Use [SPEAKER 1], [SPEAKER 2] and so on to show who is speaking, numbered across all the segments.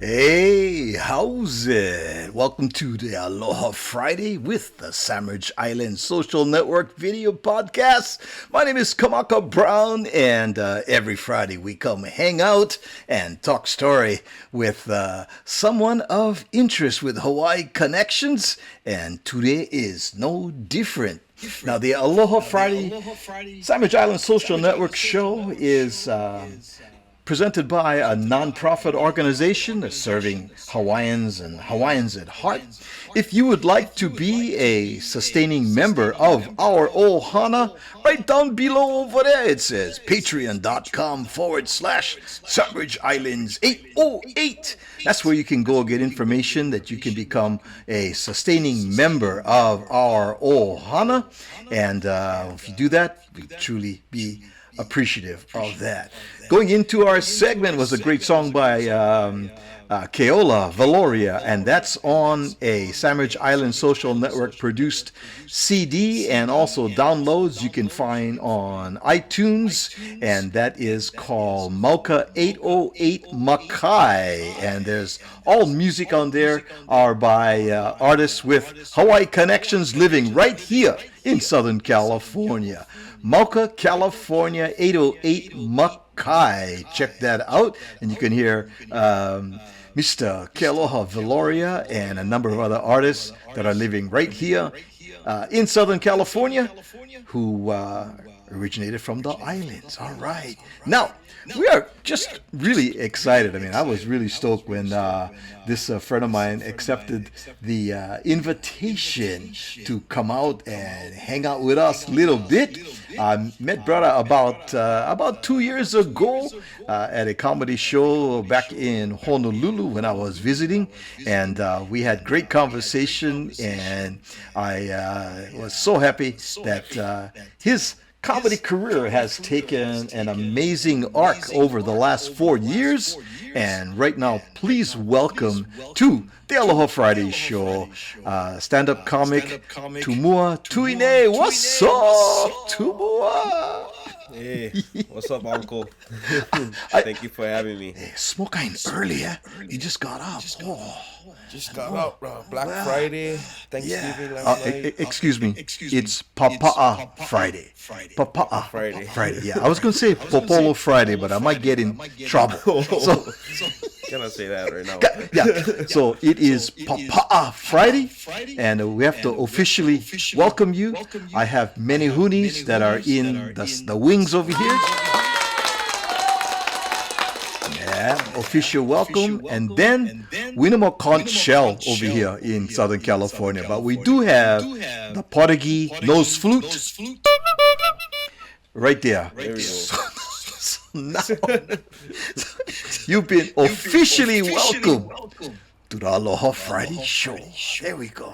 [SPEAKER 1] Hey, how's it? Welcome to the Aloha Friday with the Sandwich Island Social Network video podcast. My name is Kamaka Brown, and every Friday we come hang out and talk story with someone of interest with Hawaii connections, and today is no different. Now, the Aloha Friday Sandwich Island Social Network show is presented by a nonprofit organization serving Hawaiians and Hawaiians at heart. If you would like to be a sustaining member of our ohana, right down below over there it says patreon.com/Sandwich Islands 808. That's where you can go get information that you can become a sustaining member of our ohana. And if you do that, we truly be appreciative of that. Going into our segment was a great song by Keola Valoria, and that's on a Sandwich Island Social Network produced CD and also downloads you can find on iTunes, and that is called Mauka 808 Makai, and there's all music on there are by artists with Hawaii connections living right here in Southern California. Mauka, California 808 Makai. Check that out, and you can hear Mr. Kealoha Valoria and a number of other artists that are living right here in Southern California who originated from the islands. All right. Now, we are just really excited. I mean, I was really stoked when this friend of mine accepted the invitation to come out and hang out with us a little bit. I met brother about 2 years ago at a comedy show back in Honolulu when I was visiting, and we had great conversation, and I was so happy that his comedy career has taken an amazing arc over the last 4 years. And right now, please welcome to the Aloha Friday show, stand-up comic Tumua Tuinei. What's up, Tumua?
[SPEAKER 2] Hey, what's up, Uncle? Thank you for having me.
[SPEAKER 1] Hey, smoking early, eh? You just got up.
[SPEAKER 2] Just got up, bro. Black Friday, Thanksgiving last night.
[SPEAKER 1] Excuse me. It's Papa'a Friday. Papa'a Friday. Yeah, I was going to say Popolo Friday, but I might get in trouble. So,
[SPEAKER 2] Cannot say that right now.
[SPEAKER 1] yeah. So it is Papa'a Friday, and we have to officially welcome you. I have many hoonies that are in the wings over here. Yeah, official welcome, and then Winema Conch Shell over here in Southern California. But we do have the Portuguese nose flute right there.
[SPEAKER 2] There we go.
[SPEAKER 1] Now, you've been officially welcome to the Aloha Friday show. There we go.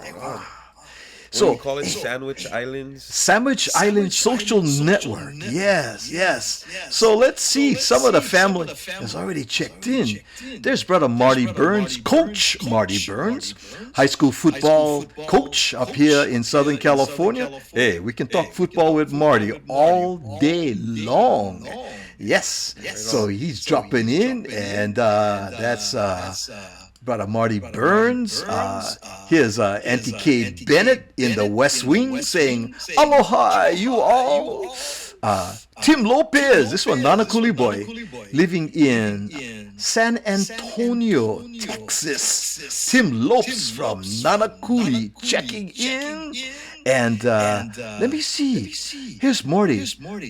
[SPEAKER 2] So we call it Sandwich Islands.
[SPEAKER 1] Sandwich Island Social Network. Yes. So let's see. Some of the family has already checked in. There's brother Marty Burns, Coach Marty Burns, high school football coach up here in Southern California. Hey, we can talk football with Marty all day long. Yes. So he's dropping in, and that's brother Marty Burns. Here's Auntie Kay Bennett in the West Wing saying, "Aloha, you all." Tim Lopez, this one, Nanakuli boy, living in San Antonio, Texas. Tim Lopes from Nanakuli checking in. And let me see. Here's Morty.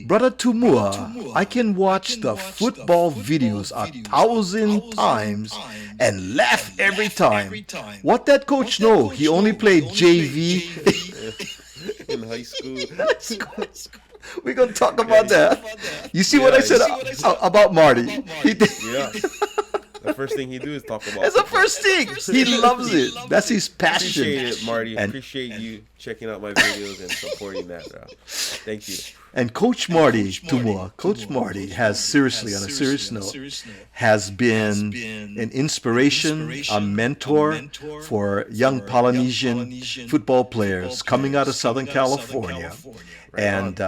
[SPEAKER 1] Brother Tumua, I can watch the football videos 1,000 times and laugh every time. What that coach know? He only played JV
[SPEAKER 2] In high school.
[SPEAKER 1] We're going to talk about that. You see what I said about Marty? He did.
[SPEAKER 2] Yeah. The first thing he do is talk about.
[SPEAKER 1] That's the first thing. He loves it. That's his passion.
[SPEAKER 2] Appreciate it, Marty. Appreciate you checking out my videos and supporting that, bro. Thank you.
[SPEAKER 1] And Coach Marty, Tumua, Coach Marty has seriously, on a serious note, has been an inspiration, a mentor for young Polynesian football players coming out of Southern California. And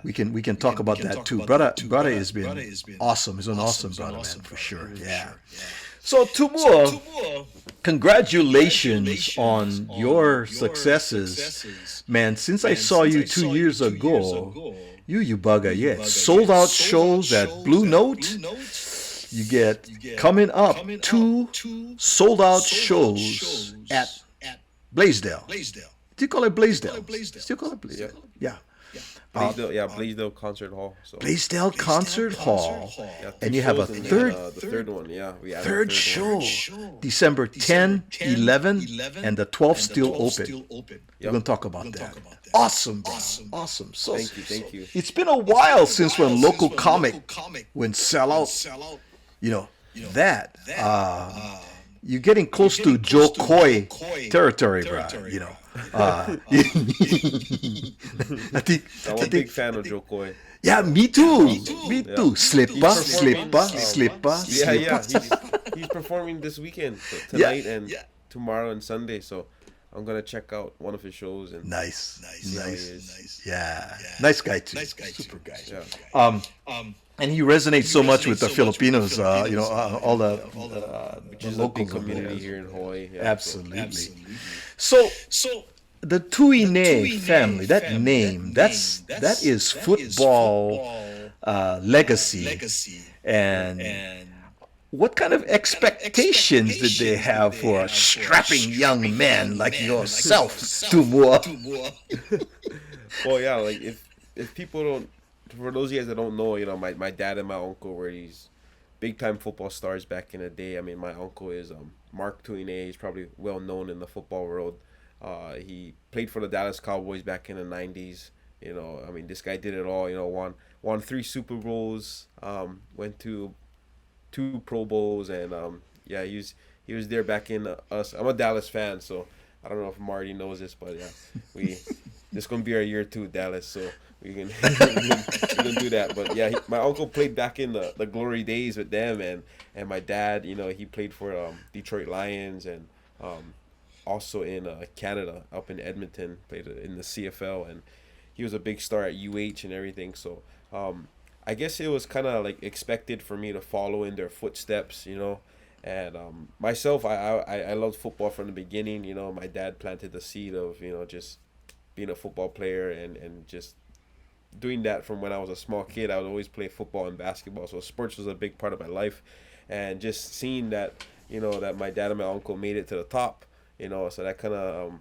[SPEAKER 1] we can talk about that too. Brother has been awesome. He's an awesome brother, man, for sure. Yeah. So, Tumua, congratulations on your successes. Man, since I saw you 2 years ago, you bugger, yeah. Sold out shows at Blue Note. You get coming up 2 sold out shows at Blaisdell. Do you call it Blaisdell? Still call it Blaisdell? Yeah.
[SPEAKER 2] Blaisdell Concert Hall. So.
[SPEAKER 1] Blaisdell Concert Hall.
[SPEAKER 2] Yeah,
[SPEAKER 1] And you have a third
[SPEAKER 2] the third one, yeah. We added a
[SPEAKER 1] third
[SPEAKER 2] third
[SPEAKER 1] show,
[SPEAKER 2] one.
[SPEAKER 1] December 10, 11, and the 12th still open.
[SPEAKER 2] Yep.
[SPEAKER 1] We're going to talk about that. Awesome, bro. Awesome. So,
[SPEAKER 2] Thank you.
[SPEAKER 1] it's been a while since when local comic went sell out. You know, that, you're getting close to Joe Coy territory, bro. You know. I think
[SPEAKER 2] I'm a big fan of Joe Coy.
[SPEAKER 1] yeah, me too. Me
[SPEAKER 2] Yeah.
[SPEAKER 1] too. Slipper.
[SPEAKER 2] Yeah. He's performing this weekend, so tonight and tomorrow and Sunday. So I'm gonna check out one of his shows and
[SPEAKER 1] Nice.
[SPEAKER 2] see how he is.
[SPEAKER 1] Yeah. Nice guy too. Super guy.
[SPEAKER 2] Yeah.
[SPEAKER 1] And he resonates so much with the Filipinos, all the
[SPEAKER 2] Which is a
[SPEAKER 1] locals
[SPEAKER 2] big
[SPEAKER 1] over
[SPEAKER 2] community
[SPEAKER 1] there.
[SPEAKER 2] here in Hawaii. Yeah,
[SPEAKER 1] Absolutely. So the Tuinei family, that name, that is football legacy. And what kind of expectations did they have for a strapping young man like yourself, Tumua?
[SPEAKER 2] Well, yeah, like if people don't, for those of you guys that don't know, my dad and my uncle were these big time football stars back in the day. I mean, my uncle is Mark Tuinei. He's probably well known in the football world. He played for the Dallas Cowboys back in the 90s. I mean, this guy did it all. Won 3 Super Bowls, went to 2 Pro Bowls, and he was there back in us. I'm a Dallas fan, so I don't know if Marty knows this, but yeah, this gonna be our year 2, Dallas. So we can do that. But yeah, my uncle played back in the glory days with them, and my dad, he played for Detroit Lions and also in Canada, up in Edmonton, played in the CFL, and he was a big star at UH and everything. So I guess it was kind of like expected for me to follow in their footsteps, And myself, I loved football from the beginning. My dad planted the seed of just being a football player and just doing that from when I was a small kid. I would always play football and basketball, so sports was a big part of my life. And just seeing that that my dad and my uncle made it to the top, so that kind of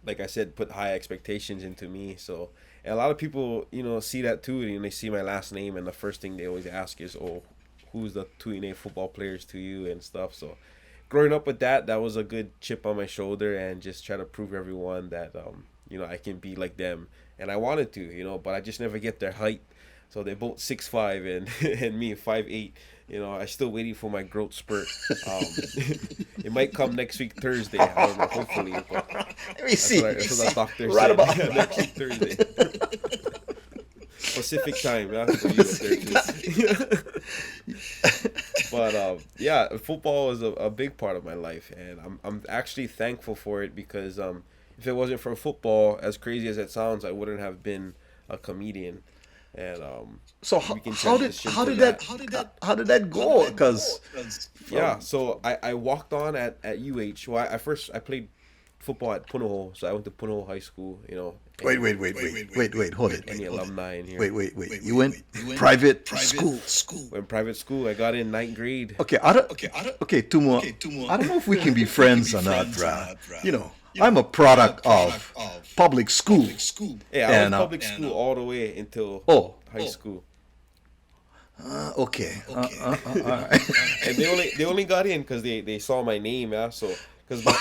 [SPEAKER 2] like I said, put high expectations into me. So, and a lot of people see that too, and they see my last name, and the first thing they always ask is, oh, who's the Tuinei football players to you and stuff. So growing up with that was a good chip on my shoulder, and just try to prove everyone that I can be like them. And I wanted to, but I just never get their height. So they're both 6'5" and me 5'8". I still waiting for my growth spurt. It might come next week Thursday. I don't know, hopefully. But
[SPEAKER 1] Let me see.
[SPEAKER 2] That's what the doctor
[SPEAKER 1] Right
[SPEAKER 2] said.
[SPEAKER 1] about
[SPEAKER 2] Next week Thursday. Pacific time, yeah. For you up there too. But football is a big part of my life, and I'm actually thankful for it, because if it wasn't for football, as crazy as it sounds, I wouldn't have been a comedian. And
[SPEAKER 1] So how did that go? Because
[SPEAKER 2] so I walked on at UH. Well, I played football at Punahou, so I went to Punahou High School.
[SPEAKER 1] Wait, hold it.
[SPEAKER 2] Any alumni in here?
[SPEAKER 1] Wait. You went private school.
[SPEAKER 2] Went private school. I got in 9th grade.
[SPEAKER 1] Okay, Tumua. I don't know if we can be friends or not, bro. I'm a product of public school.
[SPEAKER 2] Yeah, I was public school all the way until high school.
[SPEAKER 1] Okay. All right.
[SPEAKER 2] And they only got in because they saw my name, yeah. So because my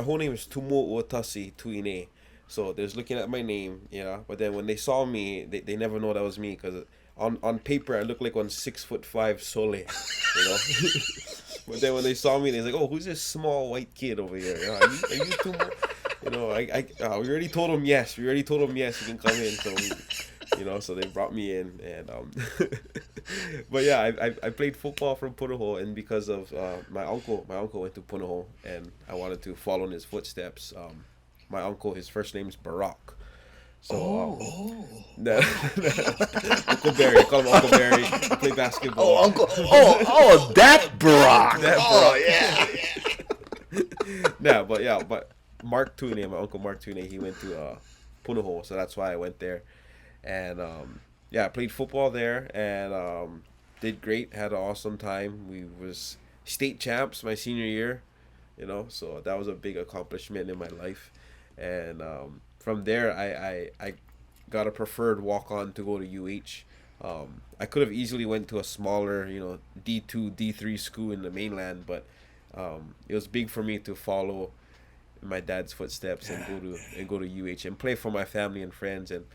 [SPEAKER 2] whole name is Tumua Tuinei. So they was looking at my name, yeah. But then when they saw me, they never know that was me, because on paper I look like 6'5" Sole, But then when they saw me, they was like, "Oh, who's this small white kid over here? Are you Tumua?" We already told him yes. You can come in. So so they brought me in, and but yeah, I played football from Punahou, and because of my uncle went to Punahou, and I wanted to follow in his footsteps. My uncle, his first name's Barack, So no, Uncle Barry, call him Uncle Barry. Play basketball.
[SPEAKER 1] That Brock.
[SPEAKER 2] That
[SPEAKER 1] Oh
[SPEAKER 2] Brock.
[SPEAKER 1] yeah.
[SPEAKER 2] Nah, but Mark Tuinei, my uncle Mark Tuinei, he went to Punahou, so that's why I went there, and I played football there and did great. Had an awesome time. We was state champs my senior year, so that was a big accomplishment in my life, and from there I got a preferred walk on to go to UH. I could have easily went to a smaller, D2, D3 school in the mainland, but it was big for me to follow in my dad's footsteps and go to UH and play for my family and friends. And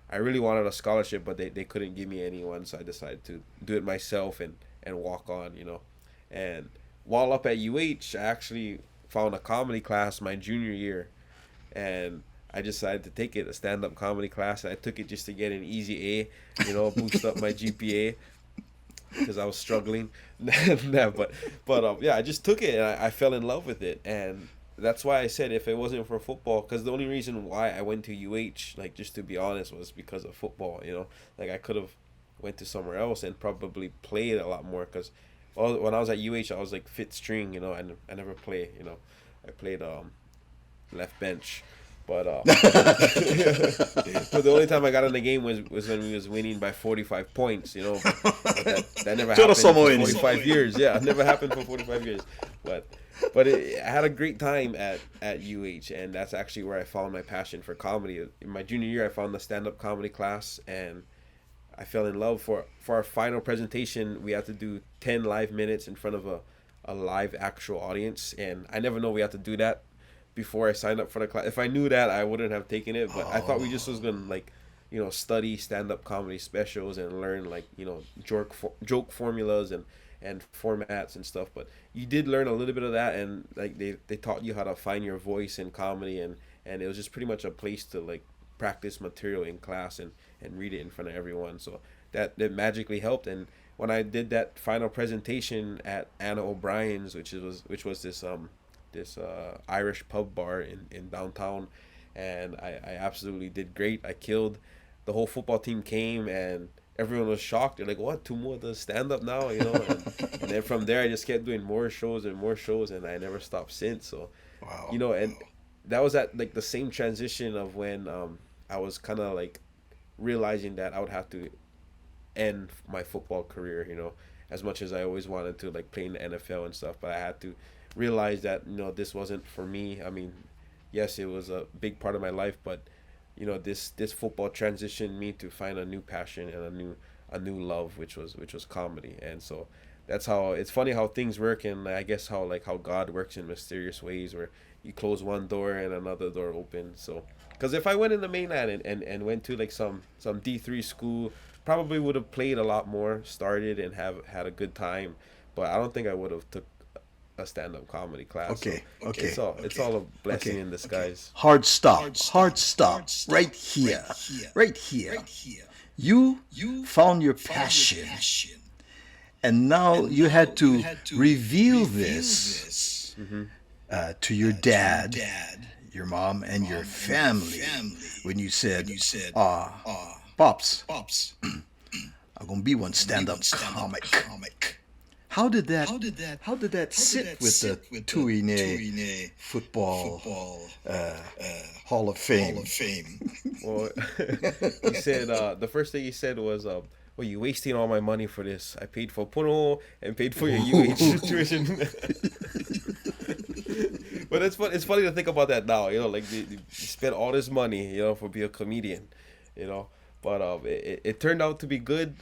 [SPEAKER 2] I really wanted a scholarship, but they couldn't give me anyone, so I decided to do it myself and walk on, And while up at UH, I actually found a comedy class my junior year, and I decided to take it, a stand-up comedy class, and I took it just to get an easy A, boost up my GPA because I was struggling. I just took it and I fell in love with it, and that's why I said if it wasn't for football, because the only reason why I went to UH, like just to be honest, was because of football. Like I could have went to somewhere else and probably played a lot more, because when I was at UH, I was like fifth string, and I never play. I played left bench. But but the only time I got in the game was when we was winning by 45 points, But that never happened for 45 years. Yeah, it never happened for 45 years. But I had a great time at UH, and that's actually where I found my passion for comedy. In my junior year, I found the stand-up comedy class, and I fell in love. For our final presentation, we had to do 10 live minutes in front of a live actual audience, and I never know we had to do that before I signed up for the class. If I knew that, I wouldn't have taken it, but I thought we just was gonna study stand-up comedy specials and learn joke formulas and formats and stuff. But you did learn a little bit of that, and like they taught you how to find your voice in comedy, and it was just pretty much a place to like practice material in class and read it in front of everyone. So that magically helped. And when I did that final presentation at Anna O'Brien's, which was this Irish pub bar in downtown, and I absolutely did great. I killed. The whole football team came, and everyone was shocked. They're like, "What? Tumua does stand up now?" And then from there, I just kept doing more shows, and I never stopped since. So, and that was at like the same transition of when I was kind of like realizing that I would have to end my football career. As much as I always wanted to like play in the NFL and stuff, but I had to realize that this wasn't for me. I mean, yes, it was a big part of my life, but this football transitioned me to find a new passion and a new love, which was comedy. And so that's how it's funny how things work, and I guess how God works in mysterious ways, where you close one door and another door opens. So because if I went in the mainland and went to like some D3 school, probably would have played a lot more, started and had a good time, but I don't think I would have took a stand-up comedy class.
[SPEAKER 1] Okay.
[SPEAKER 2] It's all a blessing in disguise.
[SPEAKER 1] Hard stop right here. You found your passion, and now you had to reveal this to your dad, your mom, and your family when you said, Pops, I'm gonna be one stand-up comic. How did that sit with the Tuinei football Hall of Fame?
[SPEAKER 2] Well, he said the first thing he said was, "Well, you wasting all my money for this. I paid for Puno and paid for your UH tuition." But it's funny to think about that now. Like you spent all this money, for being a comedian, But it turned out to be good.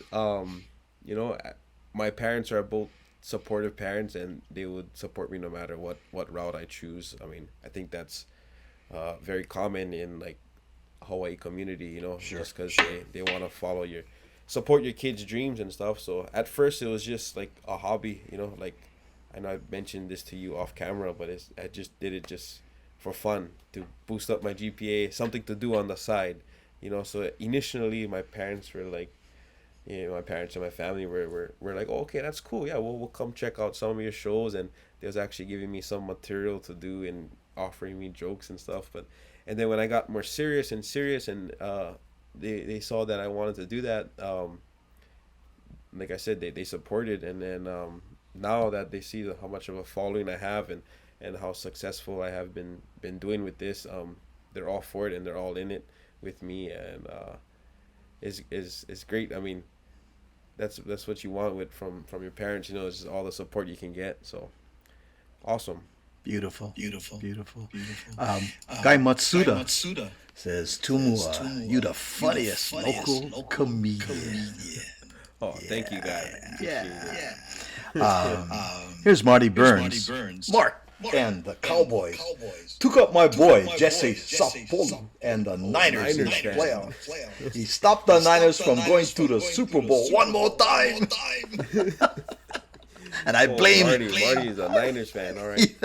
[SPEAKER 2] My parents are both supportive parents, and they would support me no matter what route I choose. I mean, I think that's very common in like Hawaii community, just because they want to support your kids' dreams and stuff. So at first it was just like a hobby, like I know I mentioned this to you off camera, but I just did it just for fun, to boost up my GPA, something to do on the side, So initially my parents were like, my parents and my family were like, oh, okay, that's cool. Yeah, we'll come check out some of your shows. And they was actually giving me some material to do and offering me jokes and stuff. But And then when I got more serious and serious, and they saw that I wanted to do that, like I said, they supported. And then now that they see how much of a following I have, and how successful I have been doing with this, they're all for it, and they're all in it with me. And is great. I mean, that's what you want from your parents, is just all the support you can get. So awesome.
[SPEAKER 1] Beautiful. Guy Matsuda says, Tumua, you the funniest local comedian.
[SPEAKER 2] Oh, thank you, guy.
[SPEAKER 1] Here's Marty Burns. Mark and the Cowboys took up my boy Jesse Sapolu and the Niners in the playoffs. He stopped the Niners from going to the Super Bowl one more time. And I blame
[SPEAKER 2] Marty's a Niners fan. All right.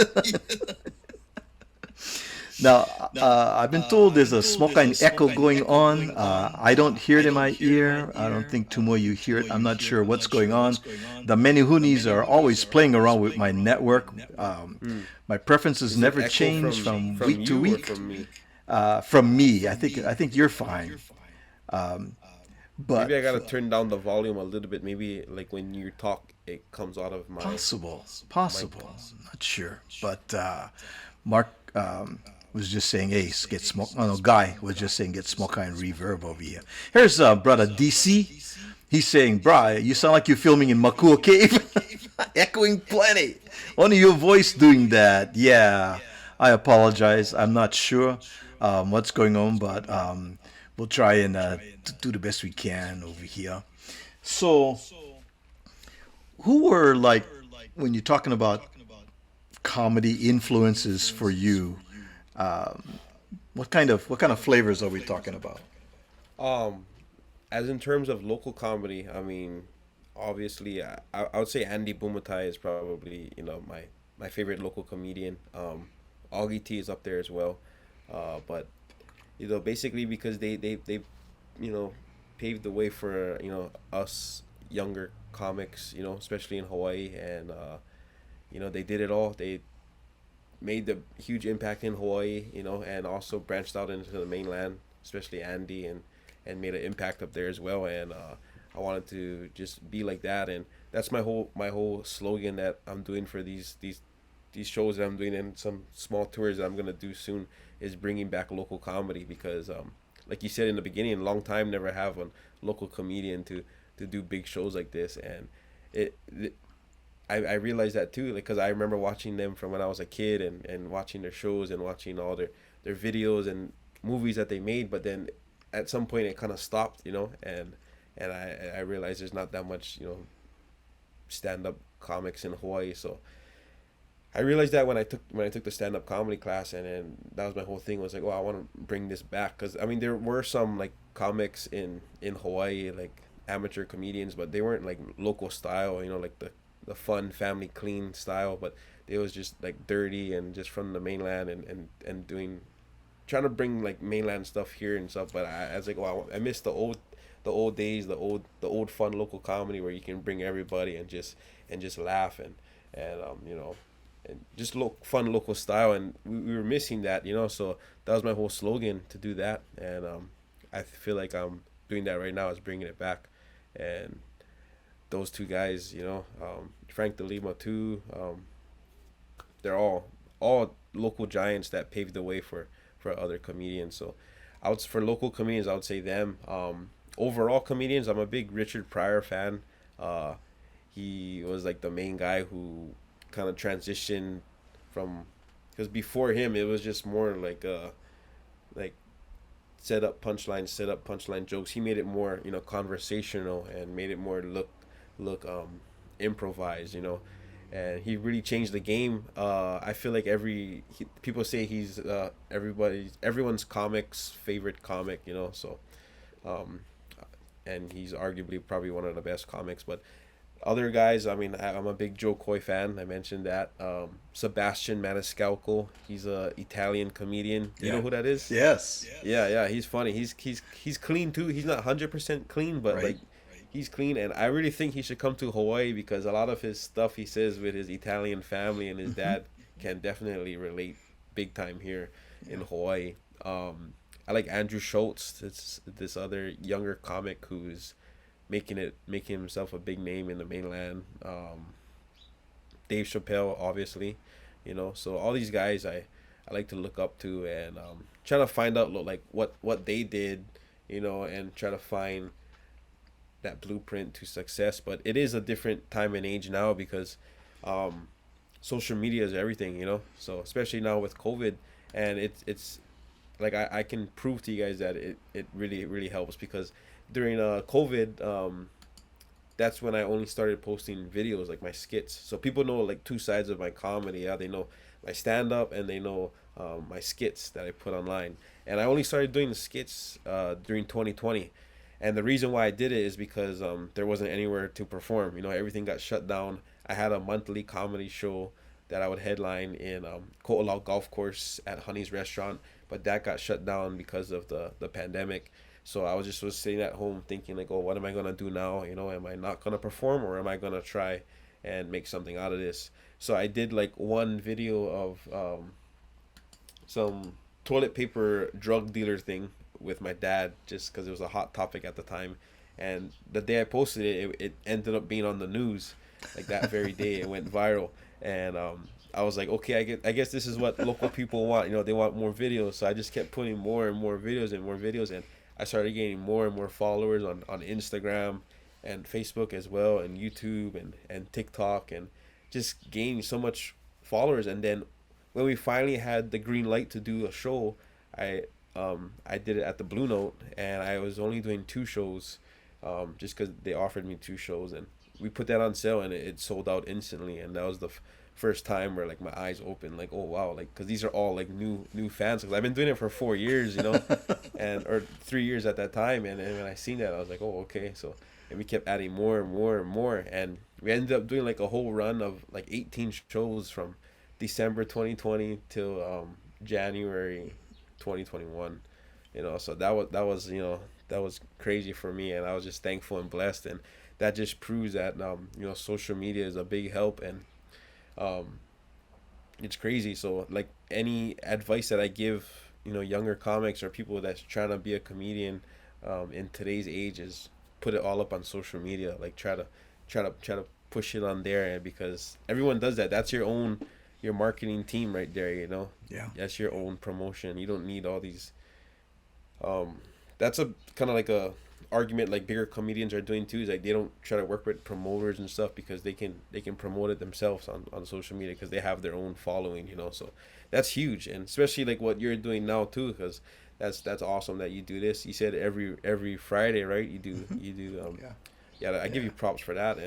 [SPEAKER 1] Now, I've been told there's a smoke and echo going on. I don't hear it in my ear. I don't think, Tumua, you hear it. I'm not sure what's going on. The Menehunis are always playing around with my network. My preferences never change from week to week. From me, I think you're fine. But
[SPEAKER 2] maybe I gotta turn down the volume a little bit. Maybe like when you talk, it comes out of my
[SPEAKER 1] possible. Not sure, but Mark was just saying, "Hey, get smoke." Oh no, Guy was just saying, "Get smoke and reverb over here." Here's brother DC. He's saying, "Bri, you sound like you're filming in Makua Cave, echoing plenty. Only your voice doing that." Yeah, I apologize. I'm not sure what's going on, but we'll try and do the best we can over here. So, who were, like, when you're talking about comedy influences for you, what kind of flavors are we talking about?
[SPEAKER 2] As in terms of local comedy, I mean, obviously, I would say Andy Bumatai is probably my favorite local comedian. Augie T is up there as well, but basically because they paved the way for us younger comics, especially in Hawaii, and they did it all. They made the huge impact in Hawaii, and also branched out into the mainland, especially Andy, and made an impact up there as well. And I wanted to just be like that, and that's my whole slogan that I'm doing for these shows that I'm doing, and some small tours that I'm gonna do soon, is bringing back local comedy, because like you said in the beginning, a long time never have a local comedian to do big shows like this. And I realized that too, like, because I remember watching them from when I was a kid, and watching their shows and watching all their videos and movies that they made, but then at some point it kind of stopped, and I realized there's not that much stand-up comics in Hawaii. So I realized that when I took the stand-up comedy class, and then that was my whole thing, was like, oh, I want to bring this back, because I mean there were some like comics in Hawaii, like amateur comedians, but they weren't like local style, like the fun family clean style, but it was just like dirty and just from the mainland, and trying to bring like mainland stuff here and stuff. But I was like, wow, I miss the old days, the old fun local comedy where you can bring everybody and just laugh and just fun local style, and we were missing that, so that was my whole slogan, to do that. And I feel like I'm doing that right now, is bringing it back. And those two guys, Frank DeLima too, they're all local giants that paved the way for other comedians. So for local comedians, I would say them. Overall comedians, I'm a big Richard Pryor fan. He was like the main guy who kind of transitioned from, because before him it was just more like set up punchline jokes. He made it more conversational, and made it more look improvised, and he really changed the game. I feel like people say he's everyone's comic's favorite comic, so and he's arguably probably one of the best comics. But other guys, I mean, I'm a big Joe Coy fan. I mentioned that. Sebastian Maniscalco, he's a Italian comedian. You know who that is?
[SPEAKER 1] Yes.
[SPEAKER 2] Yeah, he's funny. He's clean too. He's not 100% clean, but
[SPEAKER 1] right.
[SPEAKER 2] Like he's clean, and I really think he should come to Hawaii, because a lot of his stuff he says with his Italian family and his dad can definitely relate big time here in Hawaii. I like Andrew Schultz. It's this other younger comic who's making himself a big name in the mainland. Dave Chappelle, obviously, So all these guys I like to look up to, and trying to find out like what they did, and try to find that blueprint to success. But it is a different time and age now because social media is everything, So especially now with COVID, and it's like I can prove to you guys that it really really helps because during COVID, that's when I only started posting videos like my skits. So people know like two sides of my comedy. Yeah, they know my stand up and they know my skits that I put online. And I only started doing the skits during 2020. And the reason why I did it is because there wasn't anywhere to perform. Everything got shut down. I had a monthly comedy show that I would headline in Ko'olau Golf Course at Honey's Restaurant, but that got shut down because of the pandemic. So I was sitting at home thinking like, oh, what am I gonna do now? Am I not gonna perform or am I gonna try and make something out of this? So I did like one video of some toilet paper drug dealer thing with my dad just because it was a hot topic at the time. And the day I posted it ended up being on the news. Like that very day, it went viral. And I was like, okay, I guess this is what local people want. They want more videos. So I just kept putting more and more videos and more videos. And I started getting more and more followers on Instagram and Facebook as well, and YouTube and TikTok, and just gaining so much followers. And then when we finally had the green light to do a show, I did it at the Blue Note, and I was only doing 2 shows, just because they offered me 2 shows, and we put that on sale, and it sold out instantly. And that was the first time where like my eyes opened, like, oh wow, like because these are all like new fans, because I've been doing it for 4 years, and or 3 years at that time, and when I seen that I was like, oh okay. So and we kept adding more and more and more, and we ended up doing like a whole run of like 18 shows from December 2020 till January 2021. So that was crazy for me, and I was just thankful and blessed. And that just proves that social media is a big help, and it's crazy. So like any advice that I give younger comics or people that's trying to be a comedian in today's age is put it all up on social media. Like try to push it on there, and because everyone does that. That's your marketing team right there.
[SPEAKER 1] Yeah,
[SPEAKER 2] that's your own promotion. You don't need all these that's a kind of like a argument like bigger comedians are doing too, is like they don't try to work with promoters and stuff because they can promote it themselves on social media because they have their own following. So that's huge. And especially like what you're doing now too, because that's awesome that you do this. You said every Friday, right? You do yeah, I give you props for that.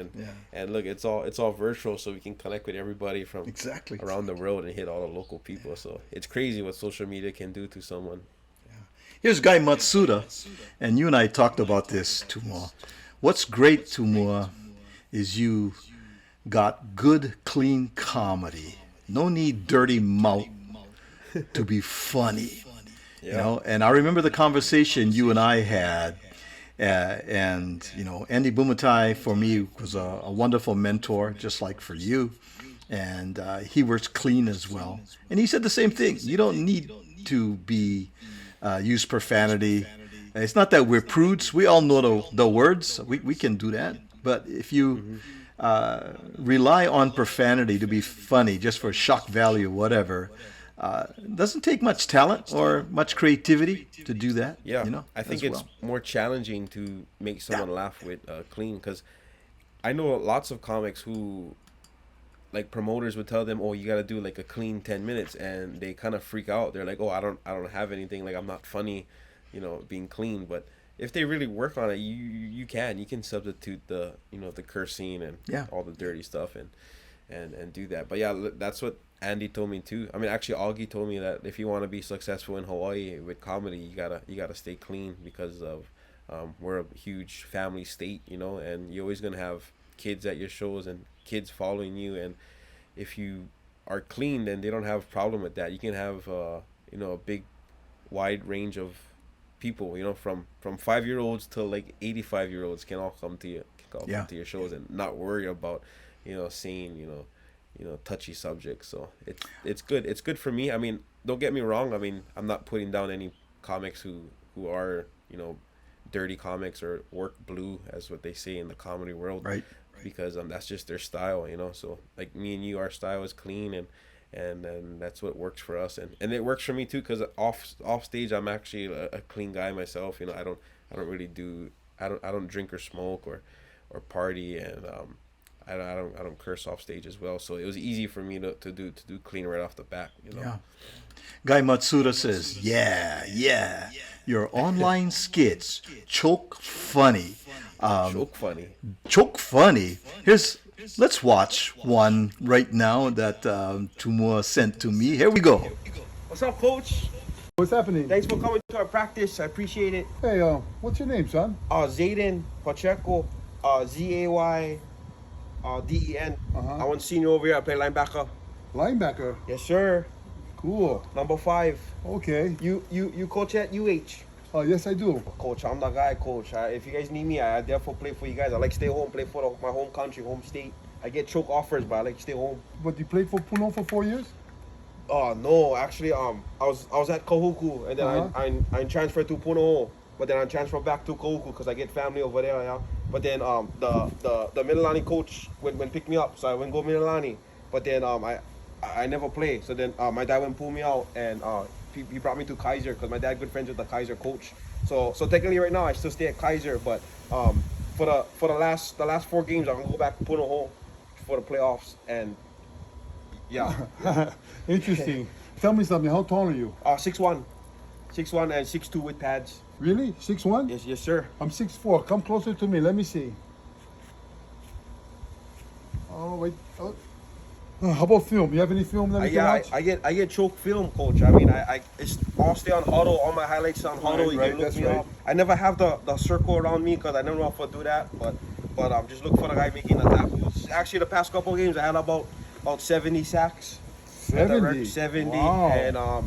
[SPEAKER 2] And look, it's all virtual, so we can connect with everybody from
[SPEAKER 1] exactly
[SPEAKER 2] around the world and hit all the local people. So it's crazy what social media can do to someone.
[SPEAKER 1] Here's Guy Matsuda, and you and I talked about this, Tumua. What's great, Tumua, is you got good, clean comedy. No need dirty mouth to be funny.
[SPEAKER 2] Yeah.
[SPEAKER 1] And I remember the conversation you and I had, and Andy Bumatai for me was a wonderful mentor, just like for you, and he works clean as well. And he said the same thing. You don't need to be use profanity. It's not that we're prudes. We all know the words. We can do that. But if you rely on profanity to be funny just for shock value or whatever, it doesn't take much talent or much creativity to do that.
[SPEAKER 2] Yeah, I think it's more challenging to make someone laugh with clean, because I know lots of comics who, like, promoters would tell them, oh, you got to do like a clean 10 minutes, and they kind of freak out. They're like, oh, I don't have anything, like I'm not funny, being clean. But if they really work on it, you can substitute the the cursing and all the dirty stuff and do that. But yeah, that's what Andy told me too. I mean, actually Augie told me that if you want to be successful in Hawaii with comedy, you gotta stay clean, because of we're a huge family state, and you're always gonna have kids at your shows and kids following you. And if you are clean, then they don't have a problem with that. You can have a big wide range of people, from 5-year-olds to like 85-year-olds can all come to come to your shows and not worry about saying touchy subjects. So it's good for me. I mean, don't get me wrong. I mean, I'm not putting down any comics who are, dirty comics or work blue, as what they say in the comedy world.
[SPEAKER 1] Right.
[SPEAKER 2] Because that's just their style. So like me and you, our style is clean, and that's what works for us, and it works for me too. Because off stage, I'm actually a clean guy myself. I don't really do. I don't drink or smoke or party, and I don't curse off stage as well. So it was easy for me to do clean right off the bat.
[SPEAKER 1] Yeah. Guy Matsuda says, yeah, your online skits, choke funny. Choke funny. Let's watch one right now that Tumua sent to me. Here we go.
[SPEAKER 3] What's up, Coach?
[SPEAKER 4] What's happening?
[SPEAKER 3] Thanks for coming to our practice. I appreciate it.
[SPEAKER 4] Hey, what's your name, son?
[SPEAKER 3] Zayden Pacheco, Zayden. I want to see you over here. I play linebacker.
[SPEAKER 4] Linebacker.
[SPEAKER 3] Yes, sir.
[SPEAKER 4] Cool.
[SPEAKER 3] Number 5.
[SPEAKER 4] Okay.
[SPEAKER 3] You coach at UH?
[SPEAKER 4] Oh, yes, I do.
[SPEAKER 3] Coach, I'm the guy, Coach. If you guys need me, I therefore play for you guys. I like to stay home, play for my home country, home state. I get choke offers, but I like to stay home.
[SPEAKER 4] But you played for Puno for 4 years?
[SPEAKER 3] No, actually, I was at Kahuku, and then I transferred to Puno, but then I transferred back to Kahuku because I get family over there. Yeah. But then the Mililani coach went pick me up, so I went go Mililani. But then I never play. So then my dad went pull me out, and he brought me to Kaiser because my dad good friends with the Kaiser coach. So technically right now I still stay at Kaiser, but for the last 4 games I'm gonna go back to Puno home for the playoffs, and yeah.
[SPEAKER 4] Interesting. Tell me something. How tall are you?
[SPEAKER 3] 6'1", and 6'2" with pads.
[SPEAKER 4] Really? 6'1"?
[SPEAKER 3] Yes, sir.
[SPEAKER 4] I'm 6'4". Come closer to me. Let me see. Oh, wait. Oh. How about film? You have any film that you can watch?
[SPEAKER 3] I get choke film, Coach. I mean, it's all stay on huddle. All my highlights on huddle. You
[SPEAKER 4] Right,
[SPEAKER 3] can look
[SPEAKER 4] that's
[SPEAKER 3] me
[SPEAKER 4] right.
[SPEAKER 3] up. I never have the circle around me because I never know if I do that. But just look for the guy making the tackles. Actually, the past couple of games I had about 70 sacks. 70.
[SPEAKER 4] Wow.
[SPEAKER 3] And I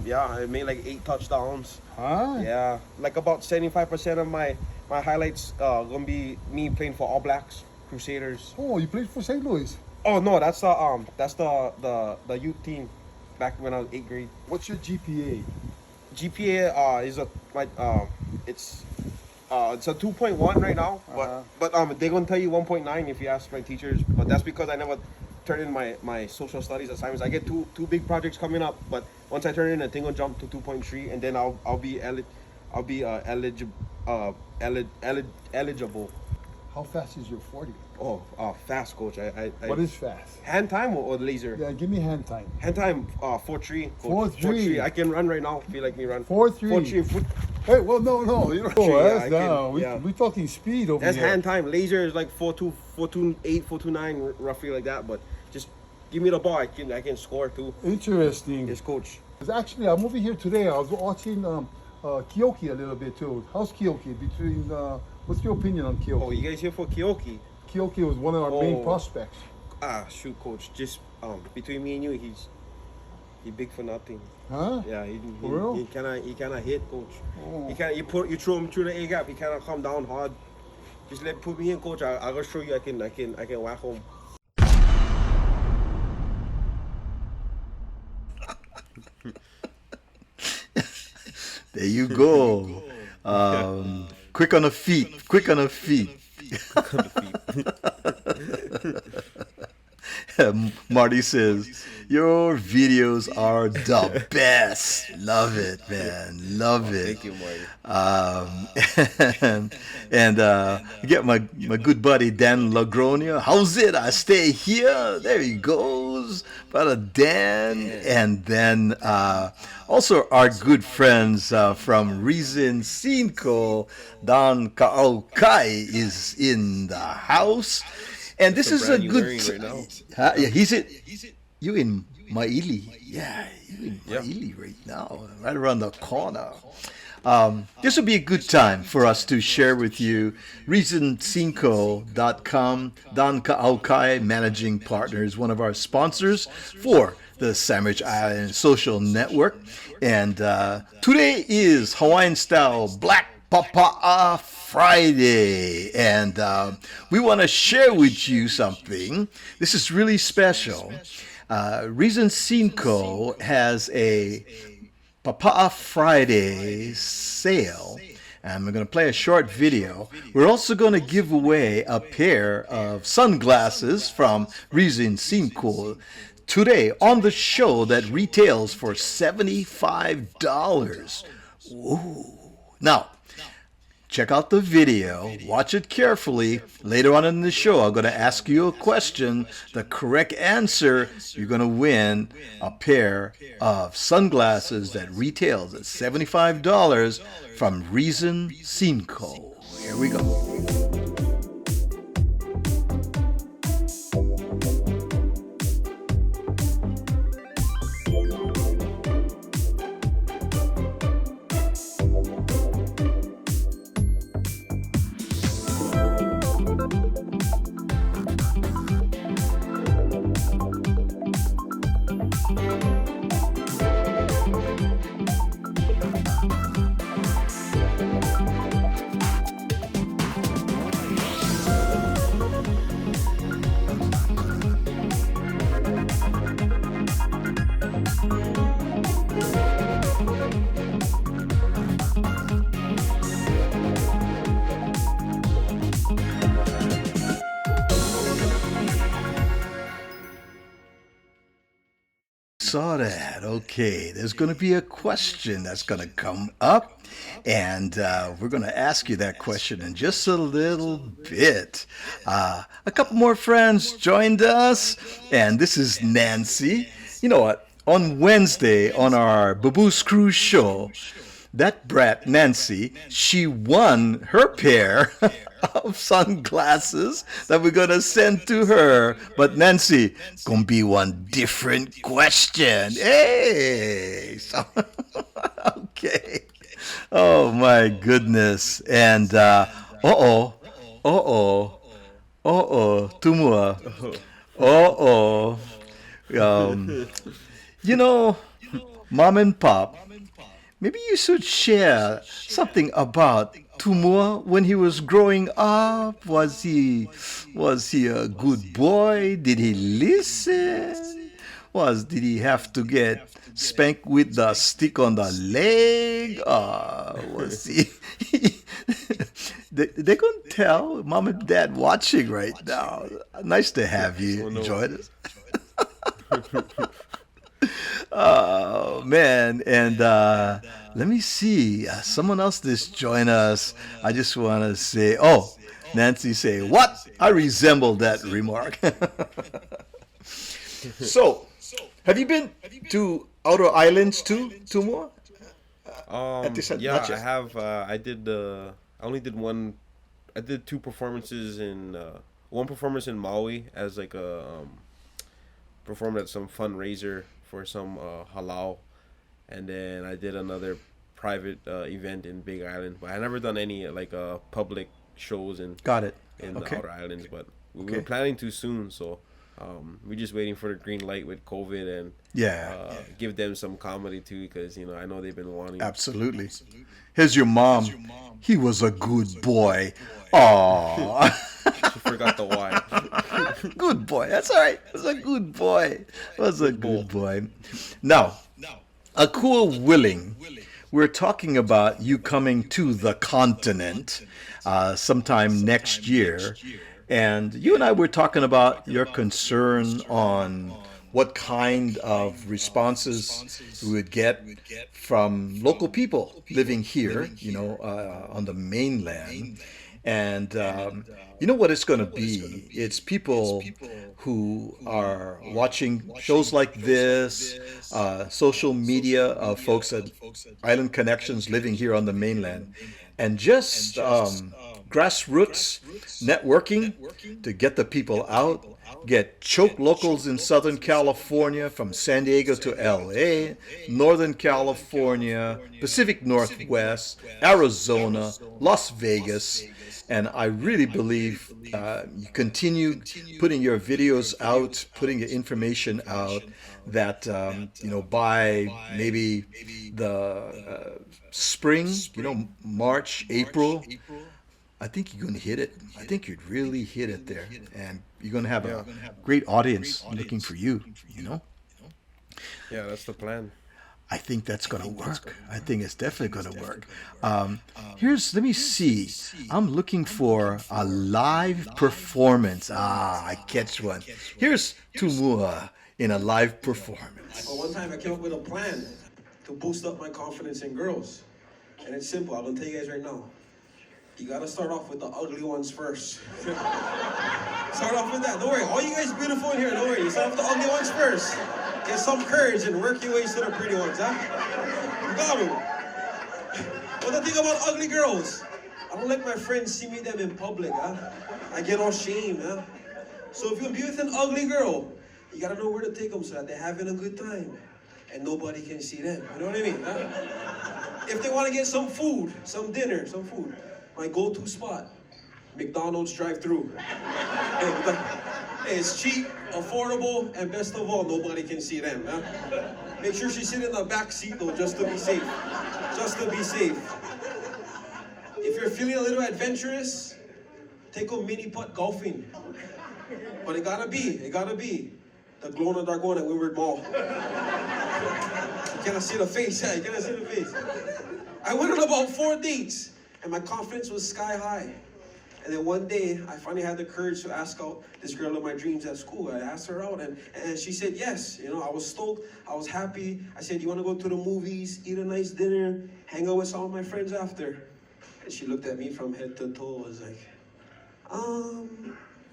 [SPEAKER 3] made like 8 touchdowns.
[SPEAKER 4] Huh?
[SPEAKER 3] Yeah, like about 75% of my highlights gonna be me playing for All Blacks, Crusaders.
[SPEAKER 4] Oh, you played for St. Louis.
[SPEAKER 3] Oh no, that's the youth team back when I was 8th grade.
[SPEAKER 4] What's your GPA?
[SPEAKER 3] GPA is it's a 2.1 right now, but they're gonna tell you 1.9 if you ask my teachers. But that's because I never turned in my social studies assignments. I get two big projects coming up, but once I turn in, I think I'll jump to 2.3, and then I'll be eligible.
[SPEAKER 4] How fast is your 40?
[SPEAKER 3] Oh, fast, Coach.
[SPEAKER 4] What is fast?
[SPEAKER 3] Hand time or laser?
[SPEAKER 4] Yeah, give me hand time.
[SPEAKER 3] Hand time, 4.3.
[SPEAKER 4] 4.3.
[SPEAKER 3] I can run right now. Feel like me run.
[SPEAKER 4] 4.3.
[SPEAKER 3] 4.3.
[SPEAKER 4] Hey, well, no, you know, that's down. We're talking speed over
[SPEAKER 3] That's
[SPEAKER 4] here.
[SPEAKER 3] hand time. Laser is like 4.2, 4.28, 4.29, roughly like that. But just give me the ball. I can score too.
[SPEAKER 4] Interesting.
[SPEAKER 3] Yes, Coach.
[SPEAKER 4] Actually, I'm over here today. I was watching Kyoki a little bit too. How's Kyoki? What's your opinion on Kyoki?
[SPEAKER 3] Oh, you guys here for Kyoki?
[SPEAKER 4] Kyoki was one of our main prospects.
[SPEAKER 3] Shoot, Coach. Just between me and you, he's big for nothing.
[SPEAKER 4] Huh?
[SPEAKER 3] Yeah,
[SPEAKER 4] For real?
[SPEAKER 3] he cannot hit, Coach.
[SPEAKER 4] Oh.
[SPEAKER 3] You throw him through the A gap. He cannot come down hard. Just put me in, Coach. I'll go show you. I can whack home.
[SPEAKER 1] There you go. Quick on the feet. Marty says, your videos are the best. Love it, man. Love it.
[SPEAKER 2] Thank you, Marty.
[SPEAKER 1] And I get my good buddy Dan Lagronia. How's it? I stay here. There he goes. Brother Dan. And then also our good friends from Reason Cinco, Don Kaokai is in the house. And this is a good
[SPEAKER 2] right now.
[SPEAKER 1] Yeah, you in Maili. Yeah, you in Maili right now, right around the corner. This would be a good time for us to share with you ReasonCinco.com. Don Kaaukai, managing partner, is one of our sponsors for the Sandwich Island Social Network. And today is Hawaiian style Black Papa'a Friday, and we want to share with you something. This is really special. Reason Cinco has a Papa'a Friday sale. And we're going to play a short video. We're also going to give away a pair of sunglasses from Reason Seem Cool today on the show that retails for $75. Ooh. Now, check out the video, watch it carefully. Later on in the show, I'm going to ask you a question. The correct answer, you're going to win a pair of sunglasses that retails at $75 from Reason Cinco. Here we go. Saw that. Okay, there's going to be a question that's going to come up, and we're going to ask you that question in just a little bit. A couple more friends joined us, and this is Nancy. You know what? On Wednesday, on our Baboose Cruise show, that brat Nancy, she won her pair of sunglasses that we're gonna send to her. But Nancy, gonna be one different question. Hey, so, okay. Oh my goodness. And Tumua. You know, Mom and Pop, maybe you should share something about Tumua when he was growing up. Was he a good boy? Did he listen? Did he have to get spanked with the stick on the leg? Was he? They're going to tell Mom and Dad watching right now. Nice to have you. Enjoy this. Oh man, and let me see, someone else just joined us. I just want to say, Nancy say, what? I resemble that remark. So, have you been to outer islands too, Tumor?
[SPEAKER 2] Yeah, I have. I only did one. I did two performances one performance in Maui as like a performed at some fundraiser for some halal, and then I did another private event in Big Island. But I never done any like public shows in
[SPEAKER 1] Got it.
[SPEAKER 2] in
[SPEAKER 1] Okay.
[SPEAKER 2] the outer islands. But we were planning to soon, so we're just waiting for the green light with COVID and give them some comedy too, because I know they've been wanting.
[SPEAKER 1] Absolutely. Here's your mom. He was a good boy. Aww.
[SPEAKER 2] She forgot the why.
[SPEAKER 1] Good boy. That's all right. Was a good boy. Was a good boy. Now, Akua Willing, we're talking about you coming to the continent sometime next year. And you and I were talking about your concern on what kind of responses we would get from local people living here, on the mainland. And you know what it's going to be? It's people who are watching shows like this, social media of folks at Island Connections living here on the mainland, and just grassroots networking to get the people out, get choke locals in Southern California, from San Diego to LA, Northern California, Pacific Northwest, Arizona, Las Vegas. And I really believe you continue putting your videos out, putting your information out, that, by maybe the spring, March, April, I think you're going to hit it. I think you'd really hit it there. And you're going to have a great audience looking for you,
[SPEAKER 2] Yeah, that's the plan.
[SPEAKER 1] I think that's going to work. I think it's definitely going to work. Let me see. I'm looking for a live performance. I catch one. Here's Tumua in a live performance.
[SPEAKER 3] Well, one time I came up with a plan to boost up my confidence in girls. And it's simple. I'm going to tell you guys right now. You got to start off with the ugly ones first. Start off with that. Don't worry. All you guys beautiful in here, don't worry. You start off with the ugly ones first. Get some courage and work your way to the pretty ones, huh? You got it. But the thing about ugly girls, I don't let my friends see me them in public, huh? I get all shamed, huh? So if you'll be with an ugly girl, you gotta know where to take them so that they're having a good time and nobody can see them. You know what I mean, huh? If they want to get some food, some dinner, some food, my go-to spot, McDonald's drive-thru. Hey, it's cheap, affordable, and best of all, nobody can see them. Huh? Make sure she's sitting in the back seat though, just to be safe. Just to be safe. If you're feeling a little adventurous, take a mini putt golfing. But it gotta be the glow-in-the-dark one at Windward Mall. You cannot see the face, yeah, you cannot see the face. I went on about 4 dates, and my confidence was sky high. And then one day, I finally had the courage to ask out this girl of my dreams at school. I asked her out, and she said yes. You know, I was stoked, I was happy. I said, you want to go to the movies, eat a nice dinner, hang out with some of my friends after? And she looked at me from head to toe, was like,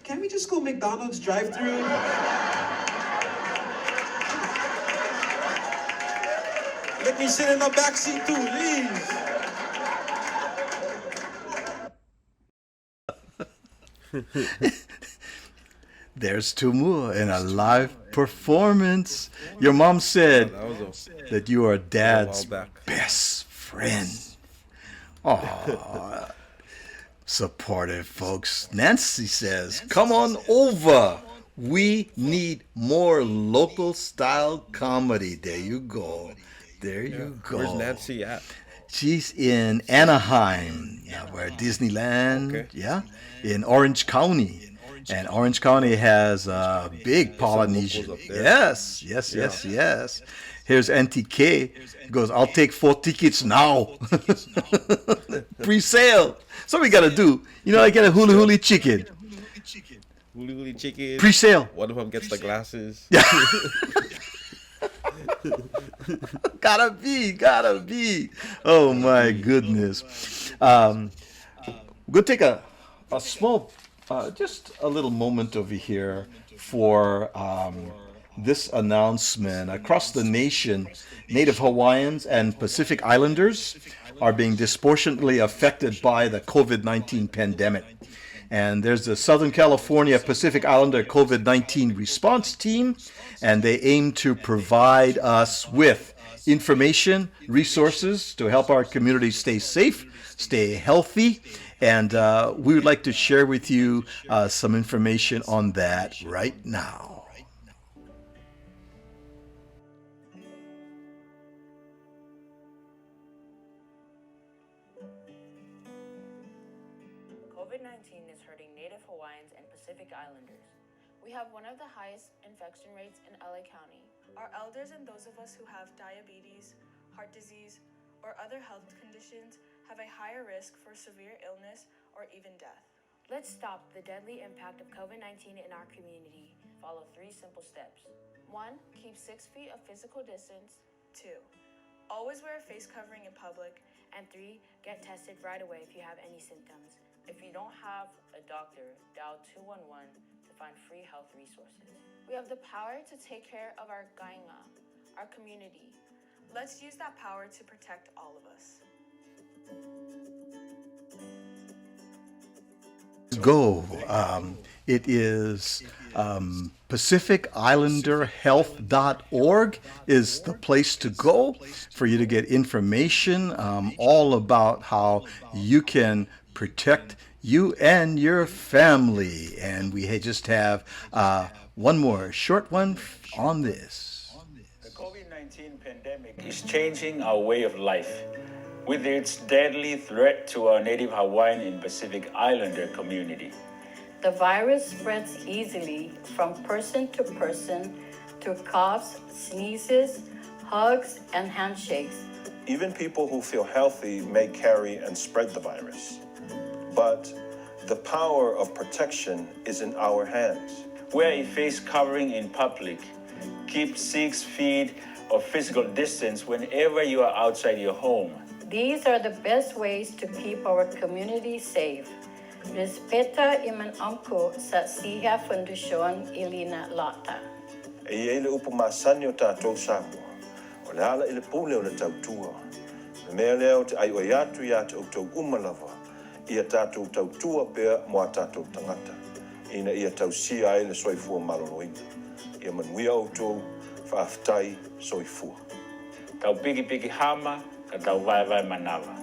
[SPEAKER 3] can we just go McDonald's drive-thru? Let me sit in the back seat too, please.
[SPEAKER 1] There's Tumua in a live performance. Your mom said that you are Dad's best friend. Oh, supportive folks. Nancy says, come on over. We need more local style comedy. There you go. There you go.
[SPEAKER 2] Where's Nancy at?
[SPEAKER 1] She's in Anaheim, where Disneyland, in Orange County. And Orange County has a big Polynesian. Yes. Here's NTK. He goes, I'll take 4 tickets now. Pre-sale. So we got to do. I get a hula hula chicken.
[SPEAKER 2] Hula hula chicken.
[SPEAKER 1] Pre-sale.
[SPEAKER 2] One of them gets the glasses.
[SPEAKER 1] Gotta be. Oh my goodness. We'll take a small, just a little moment over here for this announcement. Across the nation, Native Hawaiians and Pacific Islanders are being disproportionately affected by the COVID-19 pandemic. And there's the Southern California Pacific Islander COVID-19 response team, and they aim to provide us with information, resources to help our community stay safe, stay healthy, and we would like to share with you some information on that right now.
[SPEAKER 5] COVID-19 is hurting Native Hawaiians and Pacific Islanders. We have one of the highest infection rates in LA County.
[SPEAKER 6] Our elders and those of us who have diabetes, heart disease, or other health conditions have a higher risk for severe illness or even death.
[SPEAKER 5] Let's stop the deadly impact of COVID-19 in our community. Follow 3 simple steps. 1. Keep 6 feet of physical distance.
[SPEAKER 6] 2. Always wear a face covering in public.
[SPEAKER 5] And 3. Get tested right away if you have any symptoms. If you don't have a doctor, dial 211 to find free health resources. We have the power to take care of our kainga, our community.
[SPEAKER 6] Let's use that power to protect all of us.
[SPEAKER 1] Go. It is PacificIslanderHealth.org is the place to go for you to get information all about how you can protect you and your family. And we just have one more short one on this.
[SPEAKER 7] The COVID-19 pandemic is changing our way of life with its deadly threat to our Native Hawaiian and Pacific Islander community.
[SPEAKER 8] The virus spreads easily from person to person through coughs, sneezes, hugs, and handshakes.
[SPEAKER 9] Even people who feel healthy may carry and spread the virus. But the power of protection is in our hands.
[SPEAKER 7] Wear a face covering in public. Keep 6 feet of physical distance whenever you are outside your home.
[SPEAKER 8] These are the best ways to keep our community safe. Respeta iman angko sa siha fundasyon ilina lata.
[SPEAKER 9] E ele upu masani o tātou Samoa. O le ala ele pule o le tautua. Me mea leo te ai o iatu ia te outou umalava. Ia tātou tautua pea mo a tātou tangata. Ina ia tausia ai le soifua maloloina. Ia manuia outou whaafitai soifua.
[SPEAKER 7] Kau piki piki hama, ka tau vai vai manawa.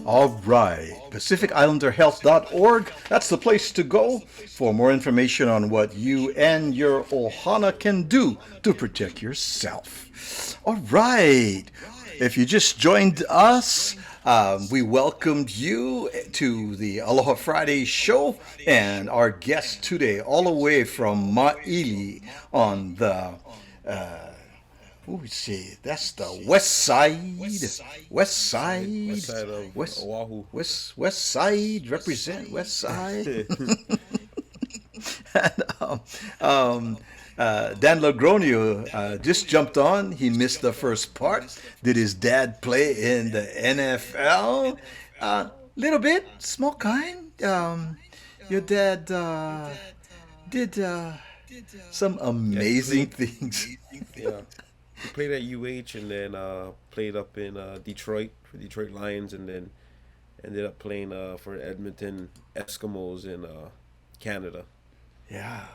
[SPEAKER 1] All right, PacificIslanderHealth.org. That's the place to go for more information on what you and your ohana can do to protect yourself. All right, if you just joined us, we welcomed you to the Aloha Friday show, and our guest today, all the way from Maili on the that's the west side
[SPEAKER 2] of Oahu.
[SPEAKER 1] west side, represent west side. And, Dan Logronio just jumped on. He missed the first part. Did his dad play in the NFL? Little bit, small kind. Your dad did some amazing things.
[SPEAKER 2] Yeah. He played at UH and then played up in Detroit for Detroit Lions, and then ended up playing for Edmonton Eskimos in Canada.
[SPEAKER 1] Yeah.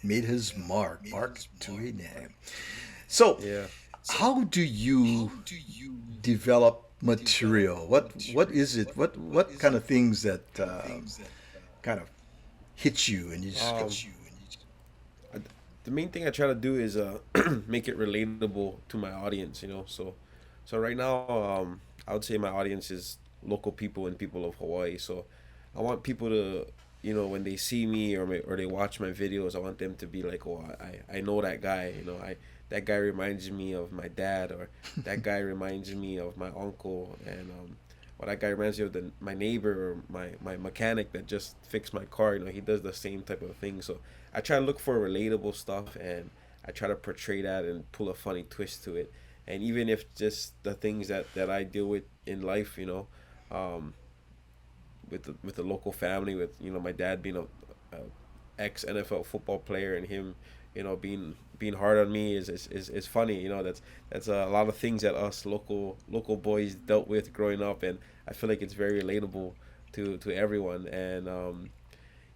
[SPEAKER 1] Made his mark. Mark Tuinei. So,
[SPEAKER 2] Yeah.
[SPEAKER 1] how do you develop material? What is it? What kind of things that kind of hit you and you just
[SPEAKER 2] The main thing I try to do is make it relatable to my audience, So right now, I would say my audience is local people and people of Hawaii. So I want people to, when they see me or they watch my videos, I want them to be like, oh, I know that guy. That guy reminds me of my dad, or that guy reminds me of my uncle, and or that guy reminds me of my neighbor or my mechanic that just fixed my car. He does the same type of thing. So I try to look for relatable stuff, and I try to portray that and pull a funny twist to it. And even if just the things that I deal with in life, with the local family, with my dad being a ex NFL football player, and him being hard on me is funny. That's a lot of things that us local boys dealt with growing up, and I feel like it's very relatable to everyone. And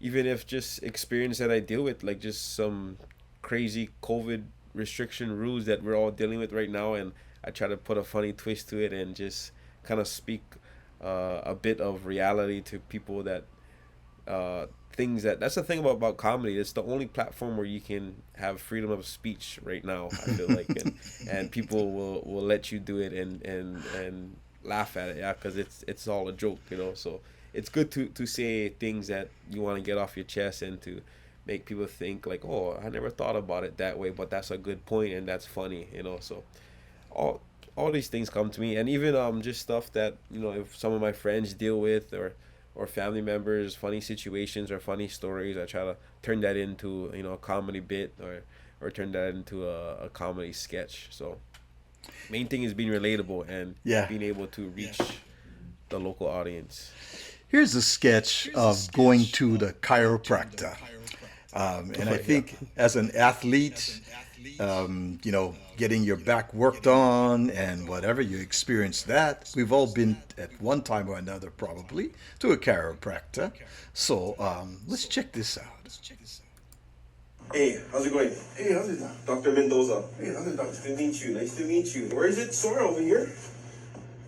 [SPEAKER 2] even if just experience that I deal with, like just some crazy COVID restriction rules that we're all dealing with right now, and I try to put a funny twist to it and just kind of speak a bit of reality to people that that's the thing about comedy. It's the only platform where you can have freedom of speech right now, I feel like, and people will let you do it and laugh at it, because it's all a joke, so it's good to say things that you want to get off your chest and to make people think like, oh, I never thought about it that way, but that's a good point and that's funny, so all these things come to me. And even just stuff that if some of my friends deal with, or family members, funny situations or funny stories, I try to turn that into a comedy bit, or turn that into a comedy sketch. So main thing is being relatable and being able to reach the local audience.
[SPEAKER 1] Here's a sketch of going to the chiropractor. And I think as an athlete, getting your back worked on and whatever, you experience that. We've all been at one time or another probably to a chiropractor. So let's check this out.
[SPEAKER 3] Hey, how's it going? Hey, how's it going? Dr. Mendoza. Hey, how's it going? Nice to meet you. Nice to meet you. Where is it? Sore over here?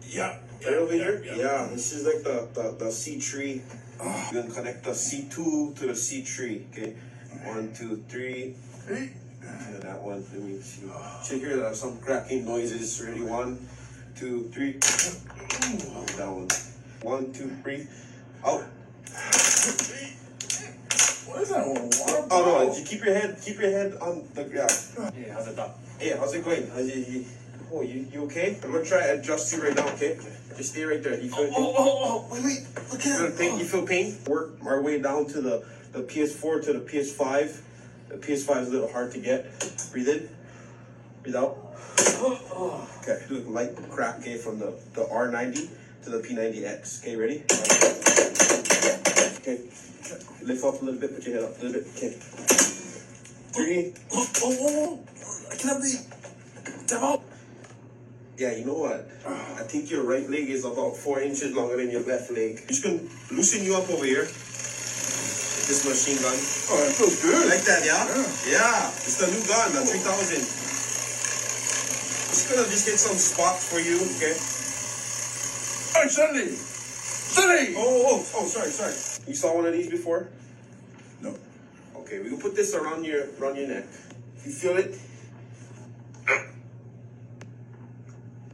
[SPEAKER 3] Yeah. Right over here? Yeah. This is like the C tree. You're going to connect the C2 to the C tree. Okay. 1, 2, 3. Hey. And that one. Let me see. Should hear that some cracking noises. Ready? 1, 2, 3. That one. 1, 2, 3. Out.
[SPEAKER 10] What is that? Water
[SPEAKER 3] Oh no, you keep your head on the ground.
[SPEAKER 10] Hey, how's it up?
[SPEAKER 3] Hey, how's it going? You okay? I'm gonna try to adjust you right now, okay? Just stay right there. You feel
[SPEAKER 10] Wait. Look at it.
[SPEAKER 3] You feel pain? Work our way down to the PS4 to the PS5. The PS5 is a little hard to get. Breathe in. Breathe out. Okay, do a light crack, okay, from the R90 to the P90X. Okay, ready? Okay. Lift up a little bit, put your head up a little bit. Okay. 3.
[SPEAKER 10] I can have the demo.
[SPEAKER 3] Yeah, you know what? I think your right leg is about 4 inches longer than your left leg. Just gonna loosen you up over here. This machine gun.
[SPEAKER 10] Oh, that feels good.
[SPEAKER 3] Like that, yeah? Yeah. It's the new gun, the 3000. Just gonna hit some spots for you, okay?
[SPEAKER 10] Hey, Sunny!
[SPEAKER 3] Oh, sorry. You saw one of these before?
[SPEAKER 10] No.
[SPEAKER 3] Okay, we will put this around your neck. You feel it?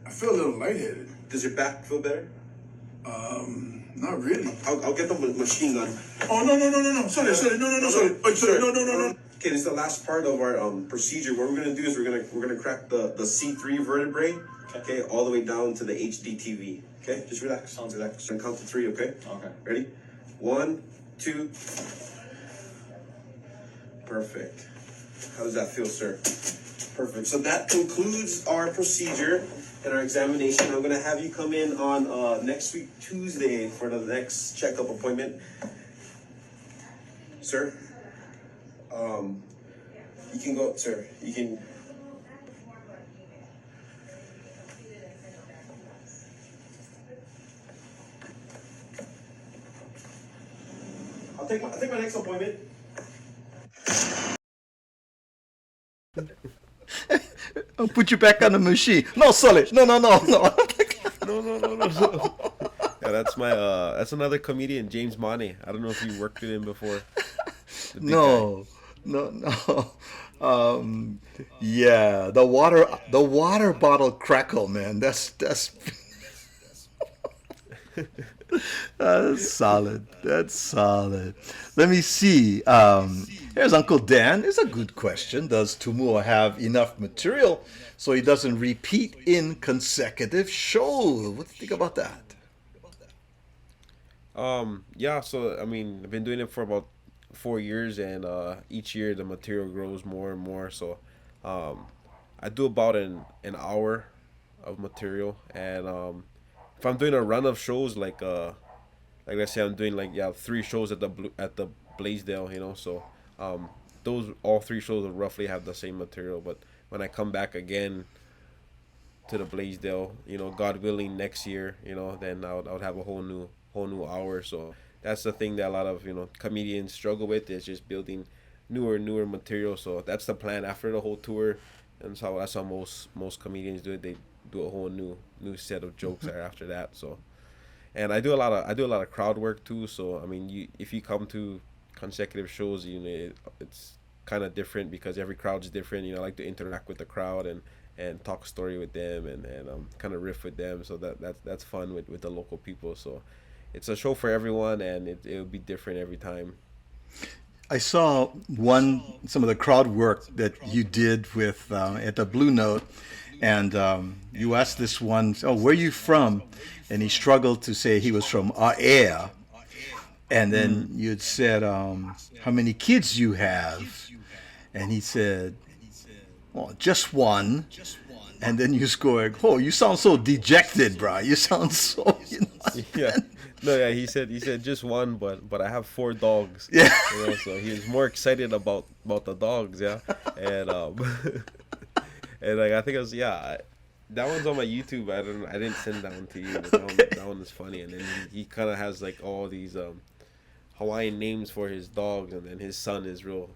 [SPEAKER 10] I feel a little lightheaded.
[SPEAKER 3] Does your back feel better?
[SPEAKER 10] Not really.
[SPEAKER 3] I'll get the machine gun.
[SPEAKER 10] Oh, no. Sorry, no.
[SPEAKER 3] Okay, this is the last part of our procedure. What we're gonna do is we're gonna crack the C3 vertebrae, okay, all the way down to the HD TV. Okay, just relax. Relax. And count to 3. Okay.
[SPEAKER 10] Okay.
[SPEAKER 3] Ready? 1, 2. Perfect. How does that feel, sir? Perfect. So that concludes our procedure and our examination. I'm gonna have you come in on next week Tuesday for the next checkup appointment, sir. You can go, sir. You can. I'll take my next appointment.
[SPEAKER 1] I'll put you back on the machine. No, Sully. No.
[SPEAKER 2] No. Yeah, that's another comedian, James Mane. I don't know if you worked with him before.
[SPEAKER 1] No. Yeah, the water bottle crackle, man. That's that's solid. That's solid. Let me see. Here's Uncle Dan. It's a good question. Does Tumua have enough material so he doesn't repeat in consecutive shows? What do you think about that?
[SPEAKER 2] Yeah, so I mean, I've been doing it for about 4 years, and each year the material grows more and more. So I do about an hour of material, and if I'm doing a run of shows, like I say, I'm doing 3 shows at the Blaisdell, you know. So those all 3 shows will roughly have the same material. But when I come back again to the Blaisdell, you know, God willing, next year, you know, then I would have a whole new hour. So that's the thing that a lot of, you know, comedians struggle with, is just building newer material. So that's the plan after the whole tour, and so that's how most comedians do it. They do a whole new set of jokes after that. So, and I do a lot of crowd work too. So I mean, if you come to consecutive shows, you know, it's kind of different because every crowd's different. You know, I like to interact with the crowd and talk story with them and kind of riff with them. So that's fun with the local people. So it's a show for everyone, and it'll be different every time.
[SPEAKER 1] I saw some of the crowd work that you did with at the Blue Note, and you asked this one, where are you from? And he struggled to say he was from Air. And then you'd said, how many kids you have? And he said, well, just one. And then you was going, oh, you sound so dejected, bro. You sound so, you know.
[SPEAKER 2] Yeah. No, yeah, he said just one, but I have 4 dogs.
[SPEAKER 1] Yeah.
[SPEAKER 2] You know, so he was more excited about the dogs, yeah. And and like I think it was that one's on my YouTube. I didn't send that one to you, but that one is funny. And then he kind of has like all these Hawaiian names for his dogs, and then his son is real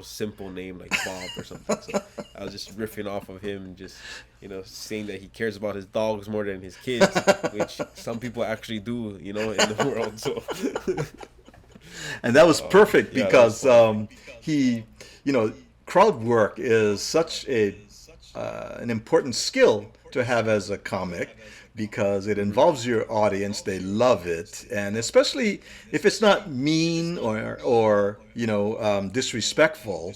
[SPEAKER 2] simple name like Bob or something. So I was just riffing off of him and just, you know, saying that he cares about his dogs more than his kids, which some people actually do, you know, in the world. So
[SPEAKER 1] and that was perfect because he, you know, crowd work is such an important skill to have as a comic because it involves your audience. They love it, and especially if it's not mean or disrespectful.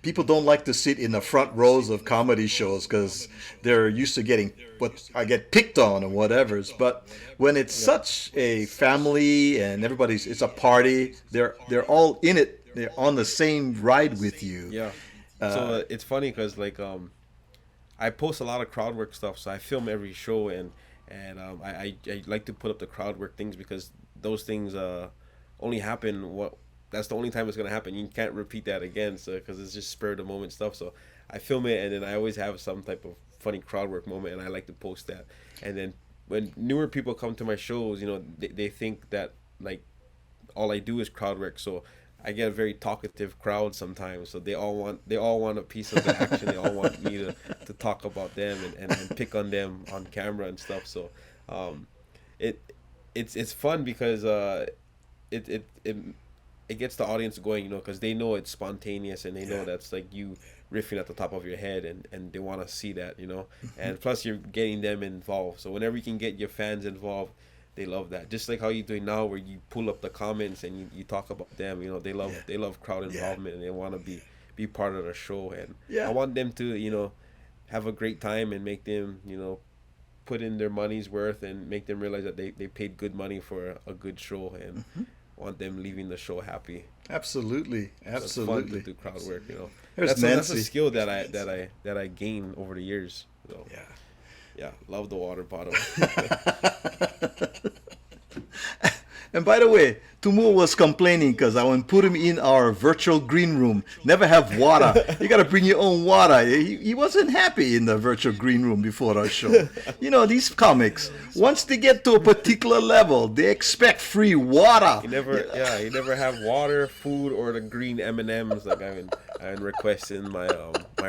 [SPEAKER 1] People don't like to sit in the front rows of comedy shows because they're used to getting what I get picked on or whatever's. But when it's such a family and it's a party, they're all in it. They're on the same ride with you.
[SPEAKER 2] Yeah. So it's funny because I post a lot of crowd work stuff, so I film every show, and I like to put up the crowd work things because those things only happen. That's the only time it's gonna happen. You can't repeat that again, so because it's just spur of the moment stuff. So I film it, and then I always have some type of funny crowd work moment, and I like to post that. And then when newer people come to my shows, they think that all I do is crowd work. So I get a very talkative crowd sometimes, so they all want a piece of the action. They all want me to talk about them and pick on them on camera and stuff. So it's fun because it gets the audience going, because they know it's spontaneous and they know that's like you riffing at the top of your head, and they want to see that, and plus you're getting them involved. So whenever you can get your fans involved, they love that. Just like how you're doing now, where you pull up the comments and you talk about them. They love crowd involvement, and they want to be part of the show. And I want them to have a great time and make them put in their money's worth and make them realize that they paid good money for a good show, and want them leaving the show happy.
[SPEAKER 1] Absolutely.
[SPEAKER 2] So it's fun to do crowd work.
[SPEAKER 1] There's
[SPEAKER 2] that's a
[SPEAKER 1] Nancy.
[SPEAKER 2] skill that I gained over the years. So. Yeah, love the water bottle.
[SPEAKER 1] And by the way, Tumua was complaining because I went put him in our virtual green room. Never have water. You got to bring your own water. He wasn't happy in the virtual green room before our show. These comics, once they get to a particular level, they expect free water.
[SPEAKER 2] You never have water, food, or the green M&Ms like I've been requesting my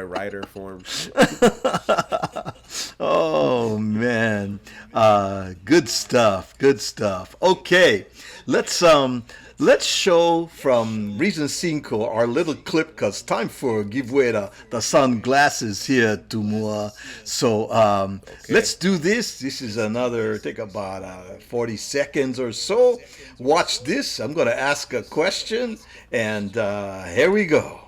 [SPEAKER 2] rider form.
[SPEAKER 1] Oh man, good stuff. Okay, let's show from Region Cinco our little clip, cause time for give away the sunglasses here, Tumua. So let's do this. This is take about 40 seconds or so. Watch this. I'm gonna ask a question, and here we go.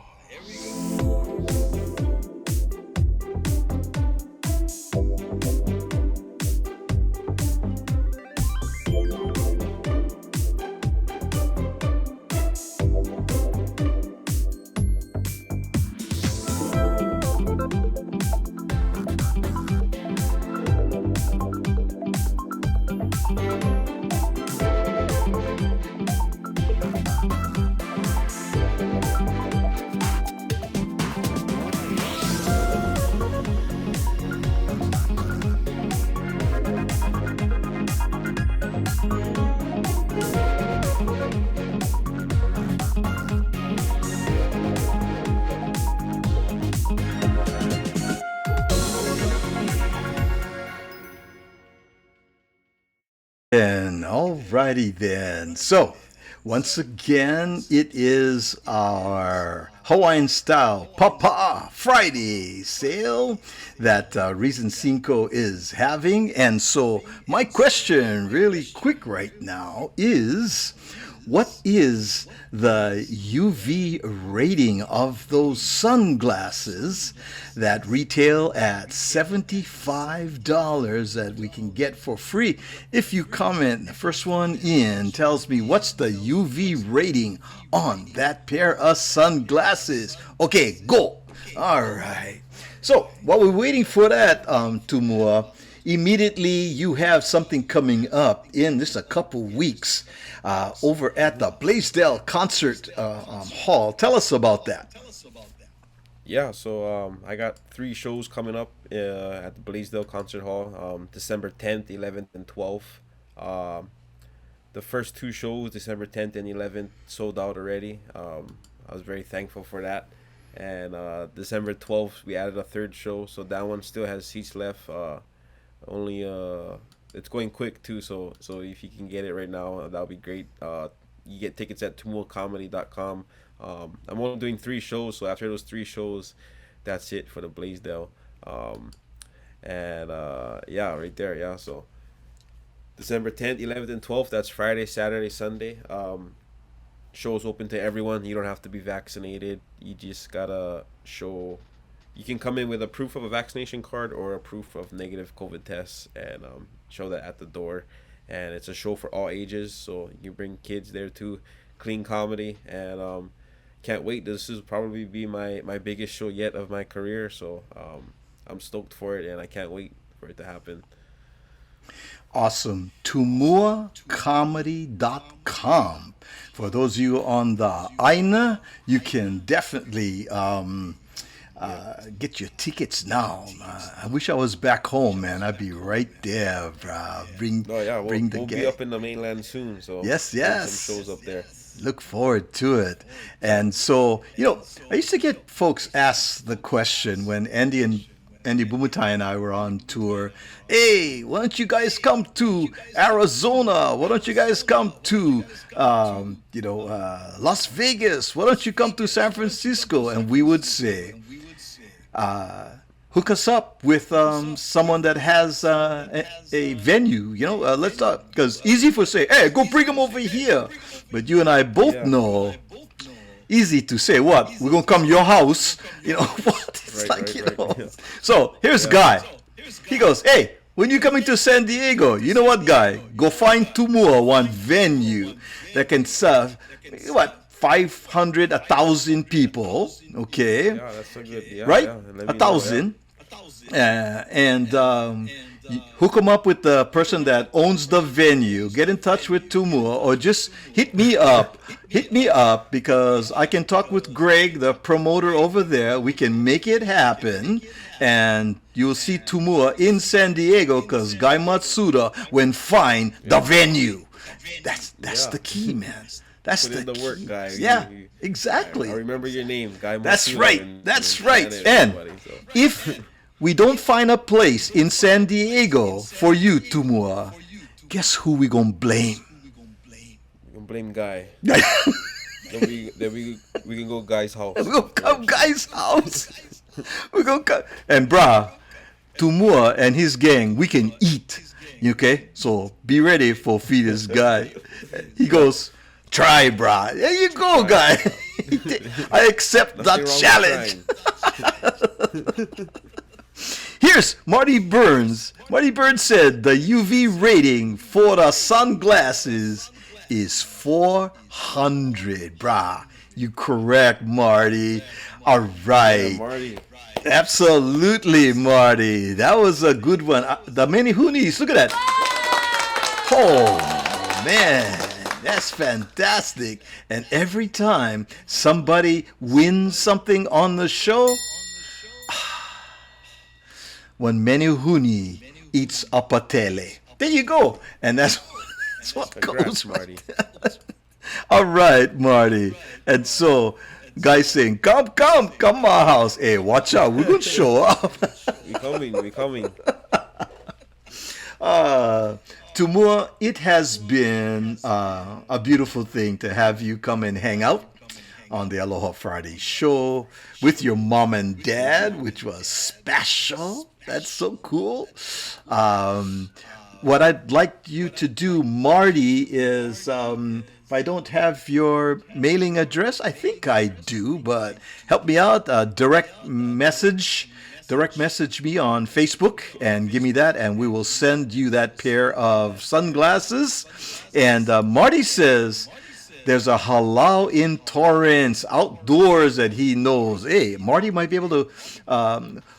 [SPEAKER 1] And alrighty then. So once again, it is our Hawaiian style Papa Friday sale that Reason Cinco is having. And so my question really quick right now is, what is the UV rating of those sunglasses that retail at $75 that we can get for free? If you comment, the first one in tells me what's the UV rating on that pair of sunglasses. Okay, go. All right. So while we're waiting for that, Tumua, immediately you have something coming up in just a couple weeks over at the Blaisdell Concert Hall. Tell us about that.
[SPEAKER 2] Yeah, so I got 3 shows coming up at the Blaisdell Concert Hall, December 10th, 11th, and 12th. The first 2 shows, December 10th and 11th, sold out already. I was very thankful for that. And December 12th, we added a 3rd show, so that one still has seats left. Only it's going quick too, so if you can get it right now, that'll be great. You get tickets at tumuacomedy.com. I'm only doing 3 shows, so after those 3 shows, that's it for the Blaisdell. And yeah, right there. Yeah, so December 10th, 11th, and 12th. That's Friday, Saturday, Sunday. Show's open to everyone. You don't have to be vaccinated. You just gotta show. You can come in with a proof of a vaccination card or a proof of negative COVID tests, and show that at the door. And it's a show for all ages, so you bring kids there too. Clean comedy, and can't wait. This is probably be my biggest show yet of my career, so I'm stoked for it, and I can't wait for it to happen.
[SPEAKER 1] Awesome. TumuaComedy.com. For those of you on the Aina, you can definitely get your tickets now. I wish I was back home, man. I'd be right there. Bring
[SPEAKER 2] we'll
[SPEAKER 1] the
[SPEAKER 2] be
[SPEAKER 1] gang.
[SPEAKER 2] up in the mainland soon, so
[SPEAKER 1] Yes,
[SPEAKER 2] bring
[SPEAKER 1] yes.
[SPEAKER 2] some shows up there.
[SPEAKER 1] Look forward to it. And so, I used to get folks ask the question when Andy Bumutai and I were on tour. Hey, why don't you guys come to Arizona? Why don't you guys come to, Las Vegas? Why don't you come to San Francisco? And we would say, hook us up with someone that has a venue. Let's talk. Because easy for say, hey, go bring them over here. But you and I both know, easy to say what? We're going to come to your house. What? It's
[SPEAKER 2] Right. Yeah.
[SPEAKER 1] So here's Guy. He goes, hey, when you coming to San Diego, you know what, Guy? Go find Tumua one venue that can serve, 500, 1,000 people. Okay.
[SPEAKER 2] Yeah, that's so good. Yeah,
[SPEAKER 1] Right?
[SPEAKER 2] yeah. And let me know,
[SPEAKER 1] 1,000. And you hook them up with the person that owns the venue. Get in touch with Tumua, or just hit me up. Hit me up, because I can talk with Greg, the promoter over there. We can make it happen. And you'll see Tumua in San Diego, because Guy Matsuda when find the venue. That's
[SPEAKER 2] Yeah.
[SPEAKER 1] the key, man. That's
[SPEAKER 2] Put in the work, Guy.
[SPEAKER 1] Yeah,
[SPEAKER 2] You-
[SPEAKER 1] exactly.
[SPEAKER 2] I remember your name, Guy.
[SPEAKER 1] That's
[SPEAKER 2] Matsuda,
[SPEAKER 1] right.
[SPEAKER 2] in
[SPEAKER 1] That's right.
[SPEAKER 2] Canada,
[SPEAKER 1] And
[SPEAKER 2] everybody, so.
[SPEAKER 1] if we don't find a place in San Diego for you, Tumua, guess who we gonna blame?
[SPEAKER 2] We can blame Guy. then we can go Guy's house.
[SPEAKER 1] We gonna come Guy's house. We gonna come. And brah, Tumua and his gang, we can eat. Okay, so be ready for feeders Guy. He goes, try, brah. There you go, Guy. I accept that
[SPEAKER 2] Nothing wrong with
[SPEAKER 1] challenge. Here's Marty Burns. Marty Burns said the UV rating for the sunglasses is 400, brah. You correct, Marty. All right.
[SPEAKER 2] Yeah, Marty.
[SPEAKER 1] Absolutely, Marty. That was a good one. The many hoonies. Look at that. Oh, man. That's fantastic. And every time somebody wins something on the show, when Menehuni eats a patele. There you go. And that's what
[SPEAKER 2] Congrats,
[SPEAKER 1] goes,
[SPEAKER 2] Marty.
[SPEAKER 1] All right, Marty. And so, guys saying, come my house. Hey, watch out. We're going to show up.
[SPEAKER 2] We coming.
[SPEAKER 1] Tumua, it has been a beautiful thing to have you come and hang out on the Aloha Friday show with your mom and dad, which was special. That's so cool. What I'd like you to do, Marty, is if I don't have your mailing address, I think I do, but help me out. Direct message me on Facebook and give me that, and we will send you that pair of sunglasses. And Marty says there's a halau in Torrance outdoors that he knows. Hey, Marty might be able to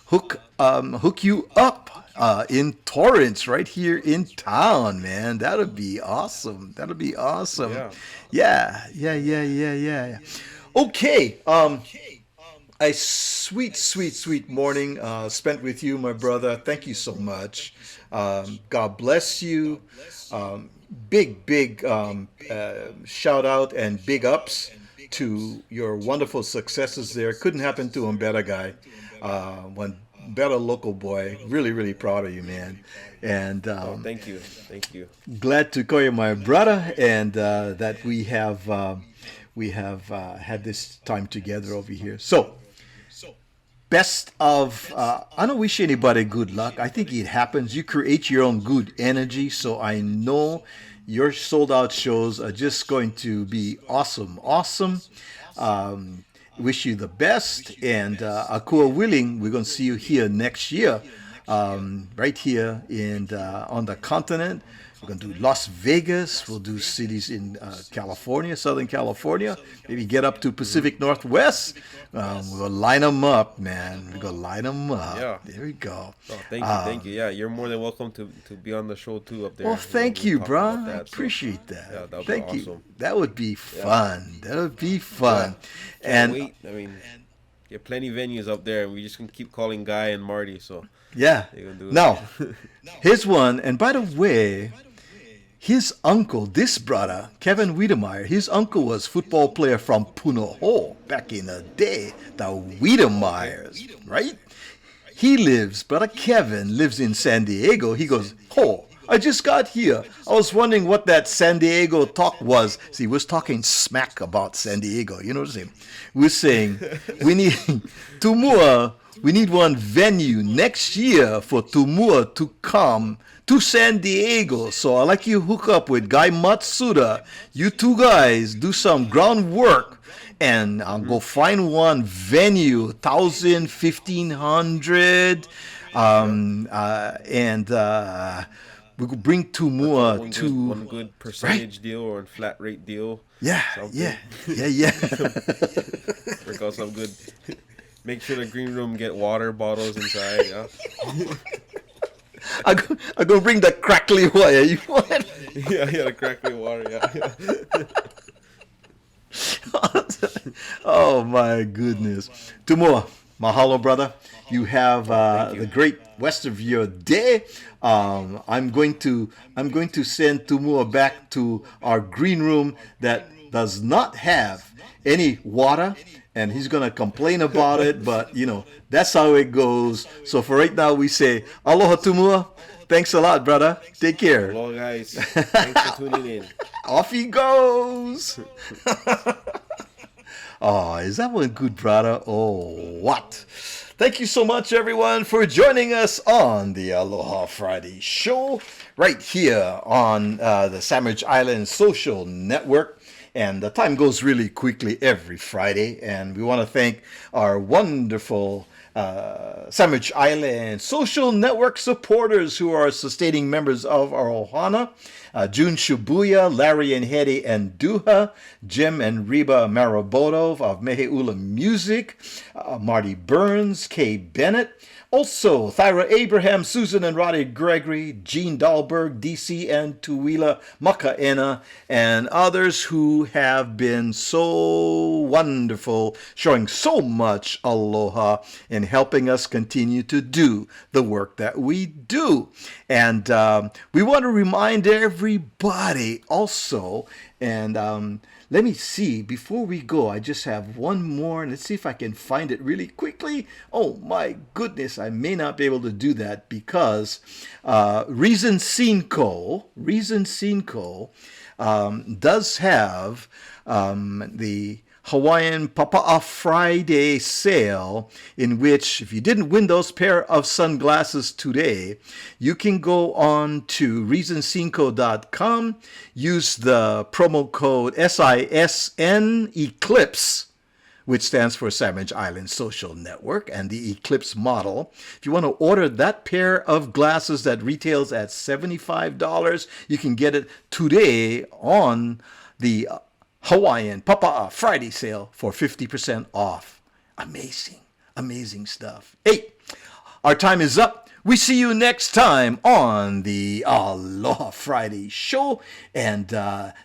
[SPEAKER 1] hook you up in Torrance right here in town, man. That'll be awesome. Yeah. Okay. A sweet morning spent with you, my brother. Thank you so much. God bless you. Big shout out and big ups to your wonderful successes there. Couldn't happen to a better guy. One better local boy. Really proud of you, man. And
[SPEAKER 2] Thank you.
[SPEAKER 1] glad to call you my brother, and that we have had this time together over here. So best of, I don't wish anybody good luck. I think it happens. You create your own good energy. So I know your sold out shows are just going to be awesome. Awesome. Wish you the best. And Akua willing, we're going to see you here next year, right here on the continent. We're going to do Las Vegas. We'll do cities in California, Southern California. Maybe get up to Pacific Northwest. We'll line them up, man. We're going to line them up.
[SPEAKER 2] Yeah.
[SPEAKER 1] There we go.
[SPEAKER 2] Oh, thank you. Yeah, you're more than welcome to be on the show too up there.
[SPEAKER 1] Well, thank you,
[SPEAKER 2] talk
[SPEAKER 1] bro.
[SPEAKER 2] about
[SPEAKER 1] I
[SPEAKER 2] that,
[SPEAKER 1] appreciate that.
[SPEAKER 2] Yeah, that would
[SPEAKER 1] Thank
[SPEAKER 2] be
[SPEAKER 1] you.
[SPEAKER 2] awesome.
[SPEAKER 1] That would be fun. That would be fun.
[SPEAKER 2] Can't wait. I mean, get plenty venues up there, and we just gonna keep calling Guy and Marty. So
[SPEAKER 1] yeah.
[SPEAKER 2] they're gonna do it.
[SPEAKER 1] Now, here's one. And by the way, his uncle, this brother, Kevin Wiedemeyer, his uncle was football player from Punahou back in the day, the Wiedemeyers, right? Brother Kevin lives in San Diego. He goes, oh, I just got here. I was wondering what that San Diego talk was. See, we was talking smack about San Diego. You know what I'm saying? We're saying we need Tumua. We need one venue next year for Tumua to come to San Diego. So I'd like you to hook up with Guy Matsuda. You two guys do some groundwork, and I'll go find one venue, 1,000, 1,500, and we could bring Tumua to
[SPEAKER 2] one good percentage deal or a flat rate deal.
[SPEAKER 1] Yeah.
[SPEAKER 2] Work out some good. Make sure the green room get water bottles inside. Yeah.
[SPEAKER 1] I'm gonna bring the crackly wire. You want?
[SPEAKER 2] yeah, the crackly water. Yeah.
[SPEAKER 1] Oh my goodness, Tumua, mahalo, brother. You have the great rest of your day. I'm going to send Tumua back to our green room that does not have any water, and he's gonna complain about it. But that's how it goes. So for right now, we say aloha, Tumua. Thanks a lot, brother. Take care.
[SPEAKER 2] Hello, guys. Thanks for tuning in.
[SPEAKER 1] Off he goes. Oh, is that one good, brother? Oh, what? Thank you so much, everyone, for joining us on the Aloha Friday show right here on the Sandwich Island Social Network. And the time goes really quickly every Friday. And we want to thank our wonderful Sandwich Island Social Network supporters who are sustaining members of our ohana. June Shibuya, Larry and Hetty and Duha, Jim and Reba Maraboto of Meheula Music, Marty Burns, Kay Bennett, also Thyra Abraham, Susan and Roddy Gregory, Gene Dahlberg, DC and Tuwila Makaena, and others who have been so wonderful, showing so much aloha and helping us continue to do the work that we do. And we want to remind everybody also, and let me see, before we go, I just have one more. Let's see if I can find it really quickly. Oh my goodness, I may not be able to do that because Reason Cinco does have the Hawaiian Papa'a Friday sale, in which if you didn't win those pair of sunglasses today, you can go on to reasoncinco.com, use the promo code SISN Eclipse, which stands for Sandwich Island Social Network, and the Eclipse model. If you want to order that pair of glasses that retails at $75, you can get it today on the Hawaiian Papa'a Friday sale for 50% off. Amazing stuff. Hey, our time is up. We see you next time on the Aloha Friday show. And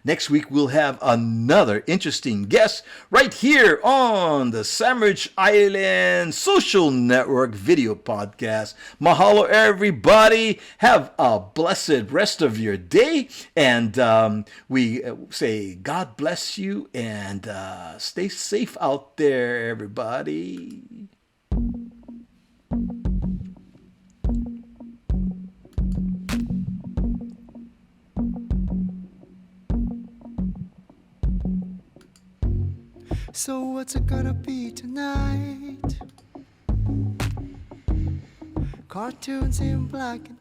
[SPEAKER 1] next week we'll have another interesting guest right here on the Sandwich Island Social Network video podcast. Mahalo, everybody. Have a blessed rest of your day. And we say God bless you and stay safe out there, everybody.
[SPEAKER 11] So what's it gonna be tonight? cartoons in black and